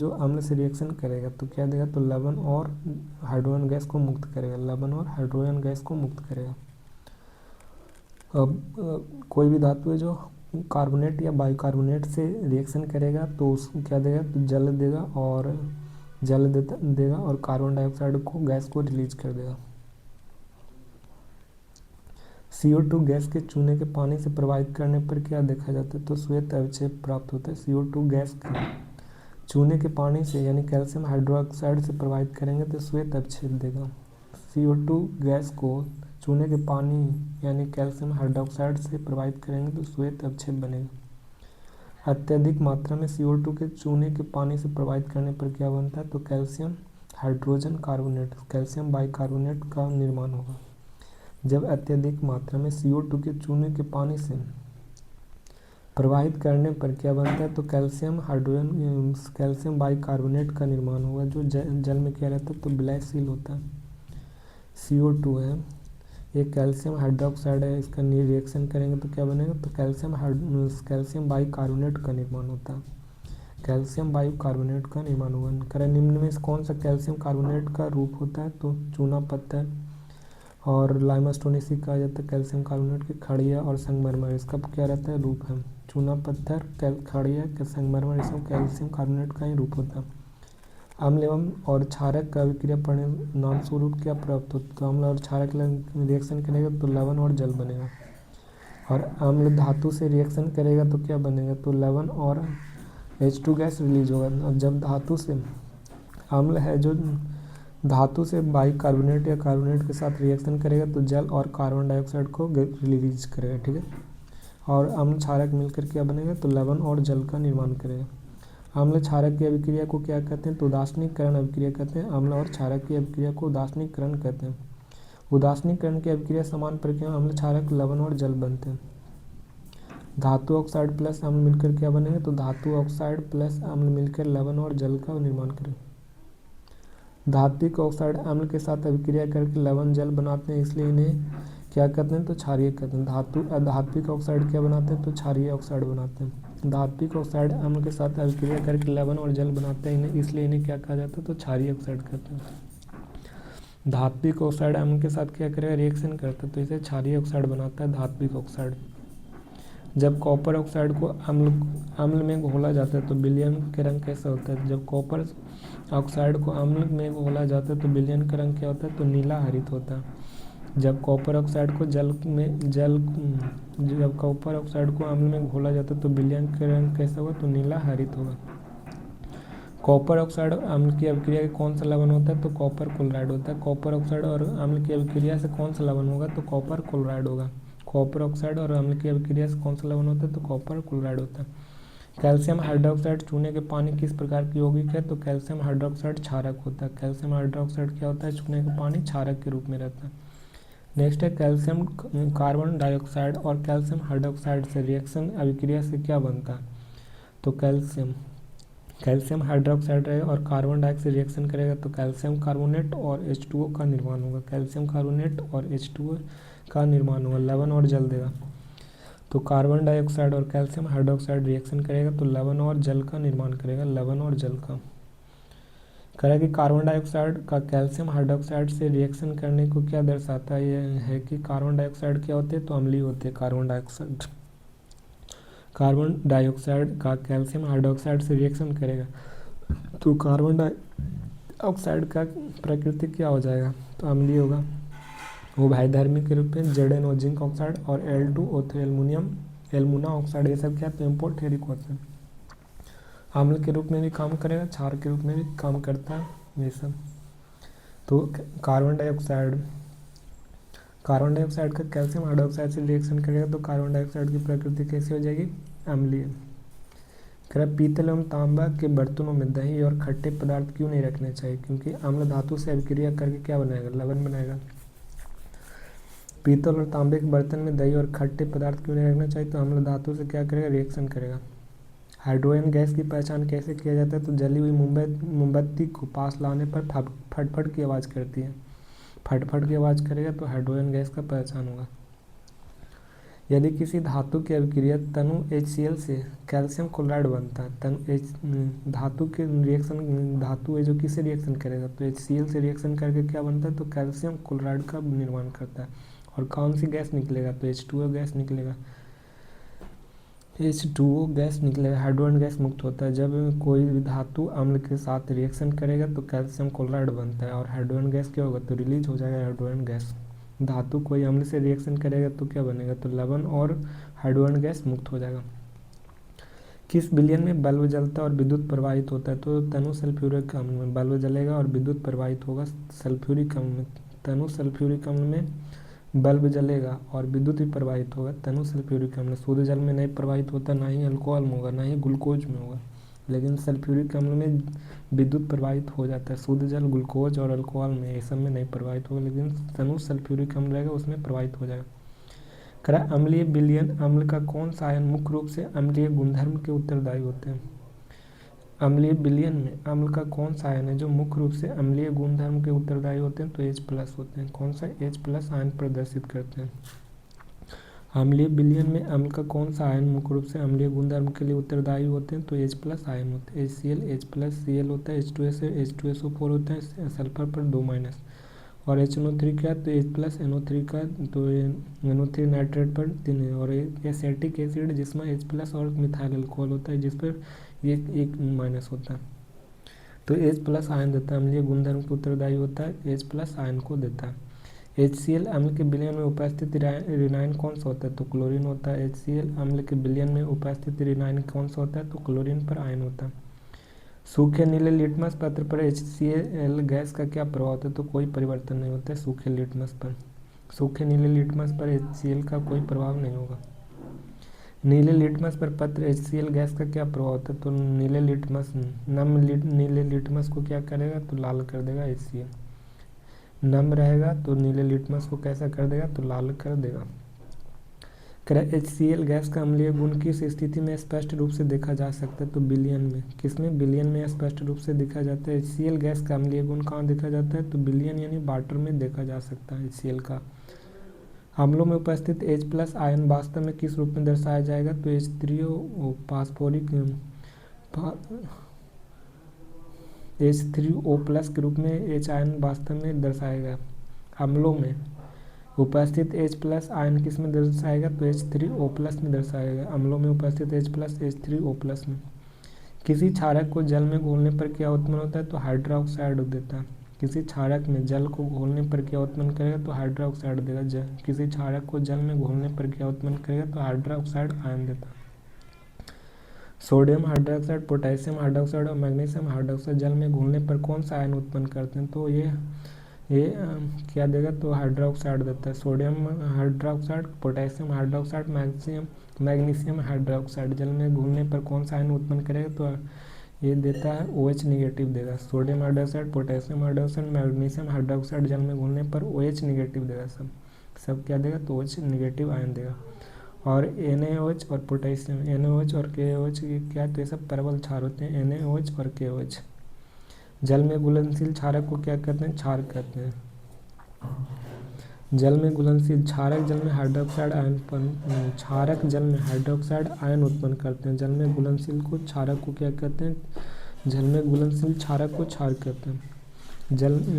अम्ल से रिएक्शन करेगा तो क्या देगा, तो लवण और हाइड्रोजन गैस को मुक्त करेगा। अब कोई भी धातु है जो कार्बोनेट या बाइकार्बोनेट से रिएक्शन करेगा तो उसको क्या देगा, तो जल देगा और कार्बन डाइऑक्साइड को गैस को रिलीज कर देगा। CO2 गैस के चूने के पानी से प्रवाहित करने पर क्या देखा जाता है, तो श्वेत अवक्षेप प्राप्त होता है। CO2 गैस के चूने के पानी से यानी कैल्शियम हाइड्रोक्साइड से प्रवाहित करेंगे तो श्वेत अवक्षेप देगा। CO2 गैस को चूने के पानी यानी कैल्शियम हाइड्रोक्साइड से प्रवाहित करेंगे तो श्वेत अवक्षेप बनेगा। अत्यधिक मात्रा में CO2 के चूने के पानी से प्रवाहित करने पर क्या बनता है, तो calcium hydrogen carbonate, calcium bicarbonate का निर्माण होगा। जब अत्यधिक मात्रा में CO2 के चूने के पानी से प्रवाहित करने पर क्या बनता है, तो कैल्शियम बाइकार्बोनेट का निर्माण होगा जो जल में क्या रहता है, तो विलयशील होता है। CO2 है, ये कैल्शियम हाइड्रोक्साइड है, इसका रिएक्शन करेंगे तो क्या बनेगा, तो कैल्शियम बाइकार्बोनेट का निर्माण होता है। कैल्शियम बाइकार्बोनेट का निर्माण होगा। करें निम्न में से कौन सा कैल्शियम कार्बोनेट का रूप होता है, तो चूना पत्थर और लाइमस्टोन इसी कहा जाता है। कैल्शियम कार्बोनेट के खड़िया और संगमरमर इसका क्या रहता है, रूप है। चूना पत्थर, खड़िया, संगमरमर इसका कैल्शियम कार्बोनेट का ही रूप होता है। अम्ल एवं और क्षारक का अभिक्रिया परिणाम स्वरूप क्या प्राप्त होता है, तो अम्ल और क्षारक रिएक्शन करेगा तो लवण और जल बनेगा। और अम्ल धातु से रिएक्शन करेगा तो क्या बनेगा, तो लवण और H2 गैस रिलीज होगा। और जब धातु से अम्ल है जो धातु से बाइकार्बोनेट या कार्बोनेट के साथ रिएक्शन करेगा तो जल और कार्बन डाइऑक्साइड को रिलीज करेगा, ठीक है। और अम्ल क्षारक मिलकर क्या बनेगा, तो लवण और जल का निर्माण करेगा। अम्ल क्षारक की अभिक्रिया को क्या कहते हैं, तो उदासीनीकरण अभिक्रिया कहते हैं। अम्ल और क्षारक की अभिक्रिया को उदासीनीकरण कहते हैं। उदासीनीकरण की अभिक्रिया समान प्रक्रिया अम्ल क्षारक लवण और जल बनते हैं। धातु ऑक्साइड प्लस अम्ल मिलकर क्या बनेंगे, तो धातु ऑक्साइड प्लस अम्ल मिलकर लवण और जल का निर्माण करेंगे। धात्विक ऑक्साइड अम्ल के साथ अभिक्रिया करके लवण जल बनाते हैं, इसलिए इन्हें क्या कहते हैं, तो क्षारीय कहते हैं। धात्विक ऑक्साइड क्या बनाते हैं, तो क्षारीय ऑक्साइड बनाते हैं। धात्विक ऑक्साइड अम्ल के साथ अभिक्रिया करके लवण और जल बनाते हैं, इसलिए इन्हें क्या कहा जाता है, तो क्षारीय ऑक्साइड कहते हैं। धात्विक ऑक्साइड अम्ल के साथ क्या करेगा, रिएक्शन करता है तो इसे क्षारीय ऑक्साइड बनाता है धात्विक ऑक्साइड। जब कॉपर ऑक्साइड को अम्ल में घोला जाता है तो विलयन के रंग कैसा होता है, जब कॉपर ऑक्साइड को अम्ल में घोला जाता है तो विलयन का रंग क्या होता है, तो नीला हरित होता है। जब कॉपर ऑक्साइड को जब कॉपर ऑक्साइड को अम्ल में घोला जाता है तो विलयन का रंग कैसा होगा, तो नीला हरित होगा। कॉपर ऑक्साइड अम्ल की अभिक्रिया के कौन सा लवण होता है, तो कॉपर क्लोराइड होता है। कॉपर ऑक्साइड और अम्ल की अभिक्रिया से कौन सा लवण होगा, तो कॉपर क्लोराइड होगा। कॉपर ऑक्साइड और अम्ल की अभिक्रिया से कौन सा लवण होता है, तो कॉपर क्लोराइड होता है। कैल्शियम हाइड्रोक्साइड चूने के पानी किस प्रकार की यौगिक है, तो कैल्शियम हाइड्रोक्साइड क्षारक होता है। कैल्शियम हाइड्रोक्साइड क्या होता है, चूने का पानी क्षारक के रूप में रहता है। नेक्स्ट है कैल्शियम कार्बन डाइऑक्साइड और कैल्शियम हाइड्रोक्साइड से रिएक्शन अभिक्रिया से क्या बनता है, तो कैल्शियम हाइड्रोक्साइड रहेगा और कार्बन डाइऑक्साइड से रिएक्शन करेगा तो कैल्शियम कार्बोनेट और H2O का निर्माण होगा। कैल्शियम कार्बोनेट और H2O का निर्माण होगा, लवण और जल देगा। तो कार्बन डाइऑक्साइड और कैल्शियम हाइड्रोक्साइड रिएक्शन करेगा तो लवण और जल का निर्माण करेगा, लवण और जल का। करें कि कार्बन डाइऑक्साइड का कैल्शियम हाइड्रोक्साइड से रिएक्शन करने को क्या दर्शाता है, यह है कि कार्बन डाइऑक्साइड क्या होते हैं, तो अम्लीय होते हैं। कार्बन डाइऑक्साइड का कैल्शियम हाइड्रोक्साइड से रिएक्शन करेगा तो कार्बन डाइऑक्साइड का प्रकृति क्या हो जाएगा, तो अम्लीय होगा। वो भाईधर्मी के रूप में ZnO जिंक ऑक्साइड और Al2O3 एल्युमिना ऑक्साइड ये सब क्या, तो एम्फोटेरिक होते हैं। अम्ल के रूप में भी काम करेगा, क्षार के रूप में भी काम करता है ये सब। तो कार्बन डाइऑक्साइड कार्बन डाइऑक्साइड का कैल्शियम हाइड्रोक्साइड से रिएक्शन करेगा तो कार्बन डाइऑक्साइड की प्रकृति कैसी हो जाएगी, अम्लीय। कह रहा पीतल एवं तांबा के बर्तनों में दही और खट्टे पदार्थ क्यों नहीं रखने चाहिए, क्योंकि अम्ल धातु से अभिक्रिया करके क्या बनाएगा, लवण बनाएगा। पीतल और तांबे के बर्तन में दही और खट्टे पदार्थ क्यों नहीं रखना चाहिए, तो अम्ल धातु से क्या करेगा, रिएक्शन करेगा। हाइड्रोजन गैस की पहचान कैसे किया जाता है, तो जली हुई मोमबत्ती को पास लाने पर फटफट की आवाज़ करती है, फटफट की आवाज़ करेगा तो हाइड्रोजन गैस का पहचान होगा। यदि किसी धातु की अभिक्रिया तनु HCl से कैल्शियम क्लोराइड बनता है, तनु धातु के रिएक्शन, धातु है जो किससे रिएक्शन करेगा, तो HCl से रिएक्शन करके क्या बनता है, तो कैल्शियम क्लोराइड का निर्माण करता है। और कौन सी गैस निकलेगा, तो H2O गैस निकलेगा, H2O गैस निकलेगा, हाइड्रोजन गैस मुक्त होता है। जब कोई भी धातु अम्ल के साथ रिएक्शन करेगा तो कैल्शियम क्लोराइड बनता है और हाइड्रोजन गैस क्या होगा, तो रिलीज हो जाएगा हाइड्रोजन गैस। धातु कोई अम्ल से रिएक्शन करेगा तो क्या बनेगा, तो लवण और हाइड्रोजन गैस मुक्त हो जाएगा। किस विलयन में बल्ब जलता है और विद्युत प्रवाहित होता है, तो तनु सल्फ्यूरिक अम्ल में बल्ब जलेगा और विद्युत प्रवाहित होगा सल्फ्यूरिक अम्ल में। तनु सल्फ्यूरिक अम्ल में बल्ब जलेगा और विद्युत भी प्रवाहित होगा, तनु सल्फ्यूरिक अम्ल। शुद्ध जल में नहीं प्रवाहित होता, ना ही अल्कोहल में होगा, ना ही ग्लूकोज में होगा, लेकिन सल्फ्यूरिक अम्ल में विद्युत प्रवाहित हो जाता है। शुद्ध जल ग्लूकोज और अल्कोहल में ये सब में नहीं प्रवाहित होगा, लेकिन तनु सल्फ्यूरिक अम्ल रहेगा उसमें प्रवाहित हो जाएगा। करा अम्लीय विलयन अम्ल का कौन सा आयन मुख्य रूप से अम्लीय गुणधर्म के उत्तरदायी होते हैं। अम्लीय विलयन में अम्ल का कौन सा आयन है जो मुख्य रूप से अम्लीय गुणधर्म के उत्तरदायी होते हैं, तो H+ होते हैं। कौन सा, H+ आयन प्रदर्शित करते हैं। अम्लीय विलयन में अम्ल का कौन सा आयन मुख्य रूप से अम्लीय गुणधर्म के लिए उत्तरदायी होते हैं, तो H+ आयन होते हैं। HCl H+Cl होता है, H2SO4 होता है, सल्फर पर 2- और HNO3 क्या, तो H+NO3 का, तो NO3 नाइट्रेट पर 3 है। और एसिटिक एसिड जिसमें H+ और मिथाइल अल्कोहल होता है जिस पर ये 1- होता है, तो H+ आयन देता है, अम्लीय गुणधर्म के उत्तरदायी होता है, H+ आयन को देता है। HCl अम्ल के विलयन में उपस्थित ऋणायन कौन सा होता है, तो क्लोरीन होता है। HCl अम्ल के विलयन में उपस्थित ऋणायन कौन सा होता है, तो क्लोरीन पर आयन होता है। सूखे नीले लिटमस पत्र पर HCl गैस का क्या प्रभाव होता है, तो कोई परिवर्तन नहीं होता है सूखे लिटमस पर। सूखे नीले लिटमस पर HCl का कोई प्रभाव नहीं होगा। नीले लिटमस पर पत्र HCl गैस का क्या प्रभाव होता है, तो नीले लिटमस नीले लिटमस को क्या करेगा, तो लाल कर देगा HCl। नम रहेगा तो नीले लिटमस को कैसा कर देगा, तो लाल कर देगा। HCl गैस का अम्लीय गुण किस स्थिति में स्पष्ट रूप से देखा जा सकता है, तो विलयन में। किसमें, विलयन में स्पष्ट रूप से देखा जाता है। HCl गैस का अम्लीय गुण कहाँ देखा जाता है, तो विलयन यानी वाटर में देखा जा सकता है HCl का। अम्लों में उपस्थित H+ आयन वास्तव में किस रूप में दर्शाया जाएगा, तो H3O फास्फोरिक H3O+ के रूप में H आयन वास्तव में दर्शाएगा। अम्लों में उपस्थित H+ आयन किस में दर्शाएगा, तो H3O+ में दर्शाएगा। अम्लों में उपस्थित H+ H3O+ में। किसी क्षारक को जल में घोलने पर क्या उत्पन्न होता है, तो हाइड्रोक्साइड देता है। किसी क्षारक में जल को घोलने पर क्या उत्पन्न करेगा, तो हाइड्रोक्साइड देगा। किसी क्षारक को जल में घोलने पर क्या उत्पन्न करेगा, तो हाइड्रोक्साइड आयन देता है। सोडियम हाइड्रोक्साइड, पोटेशियम हाइड्रोक्साइड और मैग्नीशियम हाइड्रोक्साइड जल में घुलने पर कौन सा आयन उत्पन्न करते हैं, तो ये क्या देगा, तो हाइड्रोक्साइड देता है। Sodium hydroxide, potassium hydroxide, magnesium hydroxide जल में घुलने पर कौन सा आयन उत्पन्न करेगा, तो ये देता है OH निगेटिव देगा। Sodium hydroxide, potassium hydroxide, magnesium hydroxide जल में घुलने पर OH निगेटिव देगा। सब क्या देगा, तो OH निगेटिव आयन देगा। और NaOH और पोटेशियम, NaOH और KOH क्या, तो ये सब प्रबल क्षार होते हैं, NaOH और KOH। जल में घुलनशील क्षारक को क्या कहते हैं, क्षार कहते हैं। जल में घुलनशील क्षारक जल में हाइड्रोक्साइड आयन क्षारक जल में हाइड्रोक्साइड आयन उत्पन्न करते हैं। जल में घुलनशील को क्षारक को क्या कहते हैं, जल में घुलनशील क्षारक को क्षार कहते हैं।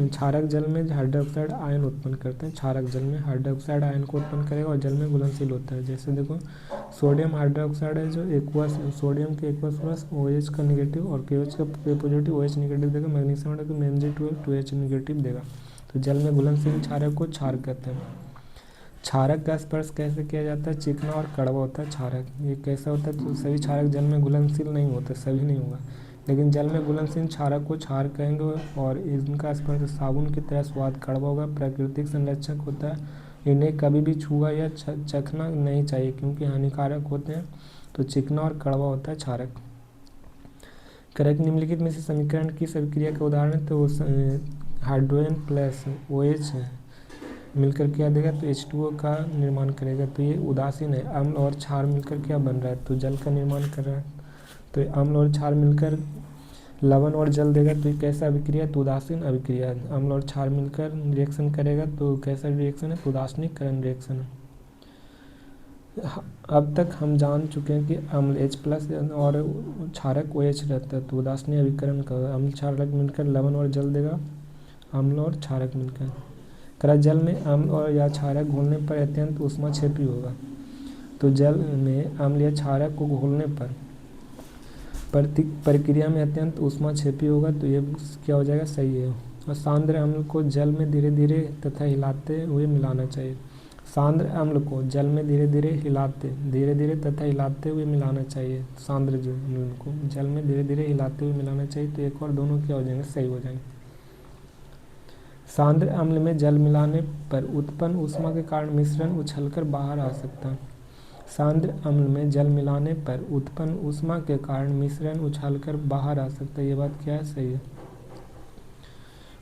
क्षारक जल में हाइड्रोक्साइड आयन उत्पन्न करते हैं। क्षारक जल में हाइड्रोक्साइड आयन को उत्पन्न करेगा और जल में घुलनशील होता है। जैसे देखो सोडियम हाइड्रोक्साइड है जो एक्वस, सोडियम के एक्वस प्लस OH का निगेटिव और KOH का पॉजिटिव OH निगेटिव देगा। मैग्नीशियम हाइड्रोक्साइड 2H निगेटिव देगा। तो जल में घुलनशील क्षारक को क्षार कहते हैं। क्षारक का स्पर्श कैसे किया जाता है, चिकना और कड़वा होता है क्षारक। ये कैसा होता है, तो सभी क्षारक जल में घुलनशील नहीं होते, सभी नहीं होगा, लेकिन जल में घुलनशील क्षारक को क्षार कहेंगे। और इनका स्पर्श साबुन की तरह स्वाद कड़वा होगा। प्राकृतिक संरक्षक होता है इन्हें कभी भी छुआ या चखना नहीं चाहिए क्योंकि हानिकारक होते हैं। तो चिकना और कड़वा होता है क्षारक। करेक्ट। निम्नलिखित में से समीकरण किस अभिक्रिया का उदाहरण है? तो हाइड्रोजन प्लस OH मिलकर क्या देगा? तो H2O का निर्माण करेगा। तो ये उदासीन है। अम्ल और क्षार मिलकर क्या बन रहा है? तो जल का निर्माण कर रहा है। तो अम्ल और क्षार मिलकर लवण और जल देगा। तो ये कैसा अभिक्रिया? तो उदासीन अभिक्रिया है। अम्ल और क्षार मिलकर रिएक्शन करेगा तो कैसा रिएक्शन है? तो उदासीनीकरण रिएक्शन है। अब तक हम जान चुके हैं कि अम्ल H+ और क्षारक OH रहता है। तो उदासीन अभिकरण का अम्ल क्षारक मिलकर लवण और जल देगा। अम्ल और क्षारक मिलकर करा जल में अम्ल और या क्षारक घोलने पर अत्यंत ऊष्माक्षेपी होगा। तो जल में अम्ल या क्षारक को घोलने पर प्रक्रिया में अत्यंत ऊष्माक्षेपी होगा। तो ये क्या हो जाएगा? सही है। और सांद्र अम्ल को जल में धीरे धीरे तथा हिलाते हुए मिलाना चाहिए। सांद्र अम्ल को जल में धीरे धीरे तथा हिलाते हुए मिलाना चाहिए। सांद्र जो अम्ल को जल में धीरे धीरे हिलाते हुए मिलाना चाहिए। तो एक और दोनों क्या हो जाएंगे? सही हो जाएंगे। सांद्र अम्ल में जल मिलाने पर उत्पन्न ऊष्मा के कारण मिश्रण उछलकर बाहर आ सकता है। सांद्र अम्ल में जल मिलाने पर उत्पन्न ऊष्मा के कारण मिश्रण उछलकर बाहर आ सकता है। ये बात क्या है? सही है।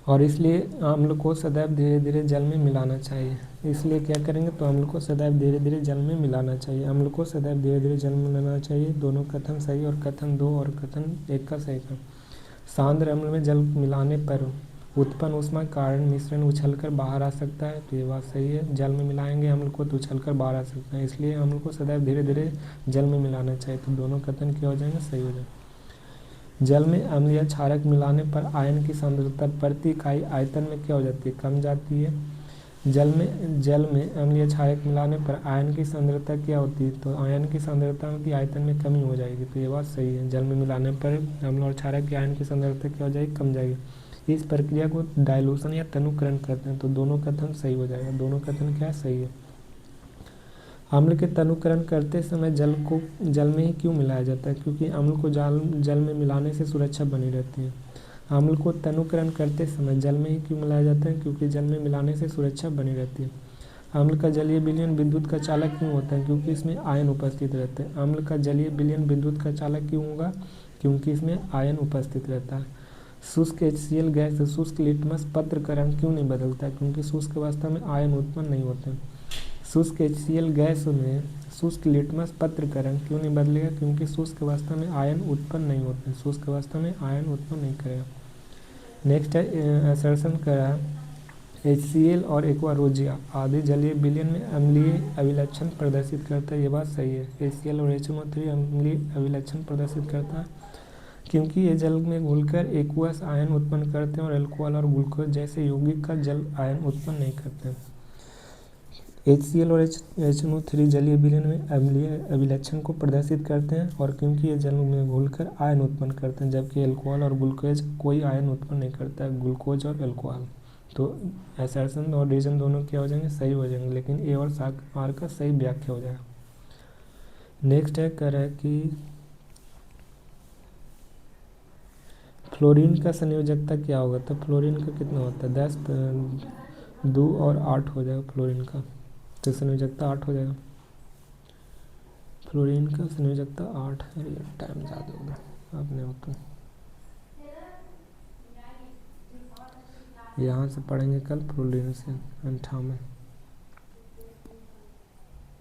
और इसलिए अम्ल को सदैव धीरे धीरे जल में मिलाना चाहिए। इसलिए क्या करेंगे? तो अम्ल को सदैव धीरे धीरे जल में मिलाना चाहिए। अम्ल को सदैव धीरे धीरे जल में मिलाना चाहिए। दोनों कथन सही और कथन 2 और कथन 1 का सही था। सांद्र अम्ल में जल मिलाने पर उत्पन्न ऊष्मा के कारण मिश्रण उछलकर बाहर आ सकता है। तो ये बात सही है। जल में मिलाएंगे अम्ल को तो उछलकर बाहर आ सकता है। इसलिए अम्ल को सदैव धीरे धीरे जल में मिलाना चाहिए। तो दोनों कथन क्या हो जाएंगे? सही हो जाएंगे। जल में अम्ल या क्षारक मिलाने पर आयन की सांद्रता प्रति इकाई आयतन में क्या हो जाती है? कम जाती है। जल में अम्ल या क्षारक मिलाने पर आयन की सांद्रता क्या होती है? तो आयन की सांद्रता की आयतन में कमी हो जाएगी। तो ये बात सही है। जल में मिलाने पर अम्ल और क्षारक की आयन की सांद्रता क्या हो जाएगी? कम जाएगी। इस प्रक्रिया को डाइल्यूशन या तनुकरण कहते हैं। तो दोनों कथन सही हो जाएगा। दोनों कथन क्या है? सही है। अम्ल के तनुकरण करते समय जल में ही क्यों मिलाया जाता है? क्योंकि अम्ल को जल में मिलाने से सुरक्षा बनी रहती है। अम्ल को तनुकरण करते समय जल में ही क्यों मिलाया जाता है? क्योंकि जल में मिलाने से सुरक्षा बनी रहती है। अम्ल का जलीय विलयन विद्युत का चालक क्यों होता है? क्योंकि इसमें आयन उपस्थित रहते हैं। अम्ल का जलीय विलयन विद्युत का चालक क्यों होगा? क्योंकि इसमें आयन उपस्थित रहता है। शुष्क HCl गैस शुष्क लिटमस पत्र का रंग क्यों नहीं बदलता? क्योंकि शुष्क अवस्था में आयन उत्पन्न नहीं होते। शुष्क HCl गैस में शुष्क लिटमस पत्र का रंग क्यों नहीं बदलेगा? क्योंकि शुष्क अवस्था में आयन उत्पन्न नहीं होते। शुष्क अवस्था में आयन उत्पन्न नहीं करेगा। नेक्स्ट है असर्शन करा HCl और एक्वारोजिया आदि जलीय विलयन में अम्लीय अभिलक्षण प्रदर्शित करता है। ये बात सही है। HCl और HNO3 अम्लीय अभिलक्षण प्रदर्शित करता है क्योंकि ये जल में घुलकर एक्वस आयन उत्पन्न करते हैं और अल्कोहल और ग्लूकोज जैसे यौगिक का जल आयन उत्पन्न नहीं करते हैं। HCl और HNO3 जलीय विलयन में अम्लीय अभिलक्षण को प्रदर्शित करते हैं और क्योंकि ये जल में घुलकर आयन उत्पन्न करते हैं, जबकि अल्कोहल और ग्लूकोज कोई आयन उत्पन्न नहीं करता है। ग्लूकोज और अल्कोहल तो असर्शन और रीजन दोनों क्या हो जाएंगे? सही हो जाएंगे। लेकिन ए और आर का सही व्याख्या हो जाएगा। नेक्स्ट है कह रहा है कि फ्लोरीन का संयोजकता क्या होगा? तो फ्लोरीन का कितना होता है? 10 2 और 8 हो जाएगा फ्लोरीन का। तो संयोजकता 8 हो जाएगा। फ्लोरीन का संयोजकता 8 है। टाइम ज़्यादा होगा आपने होता यहाँ से पढ़ेंगे कल फ्लोरीन से 58।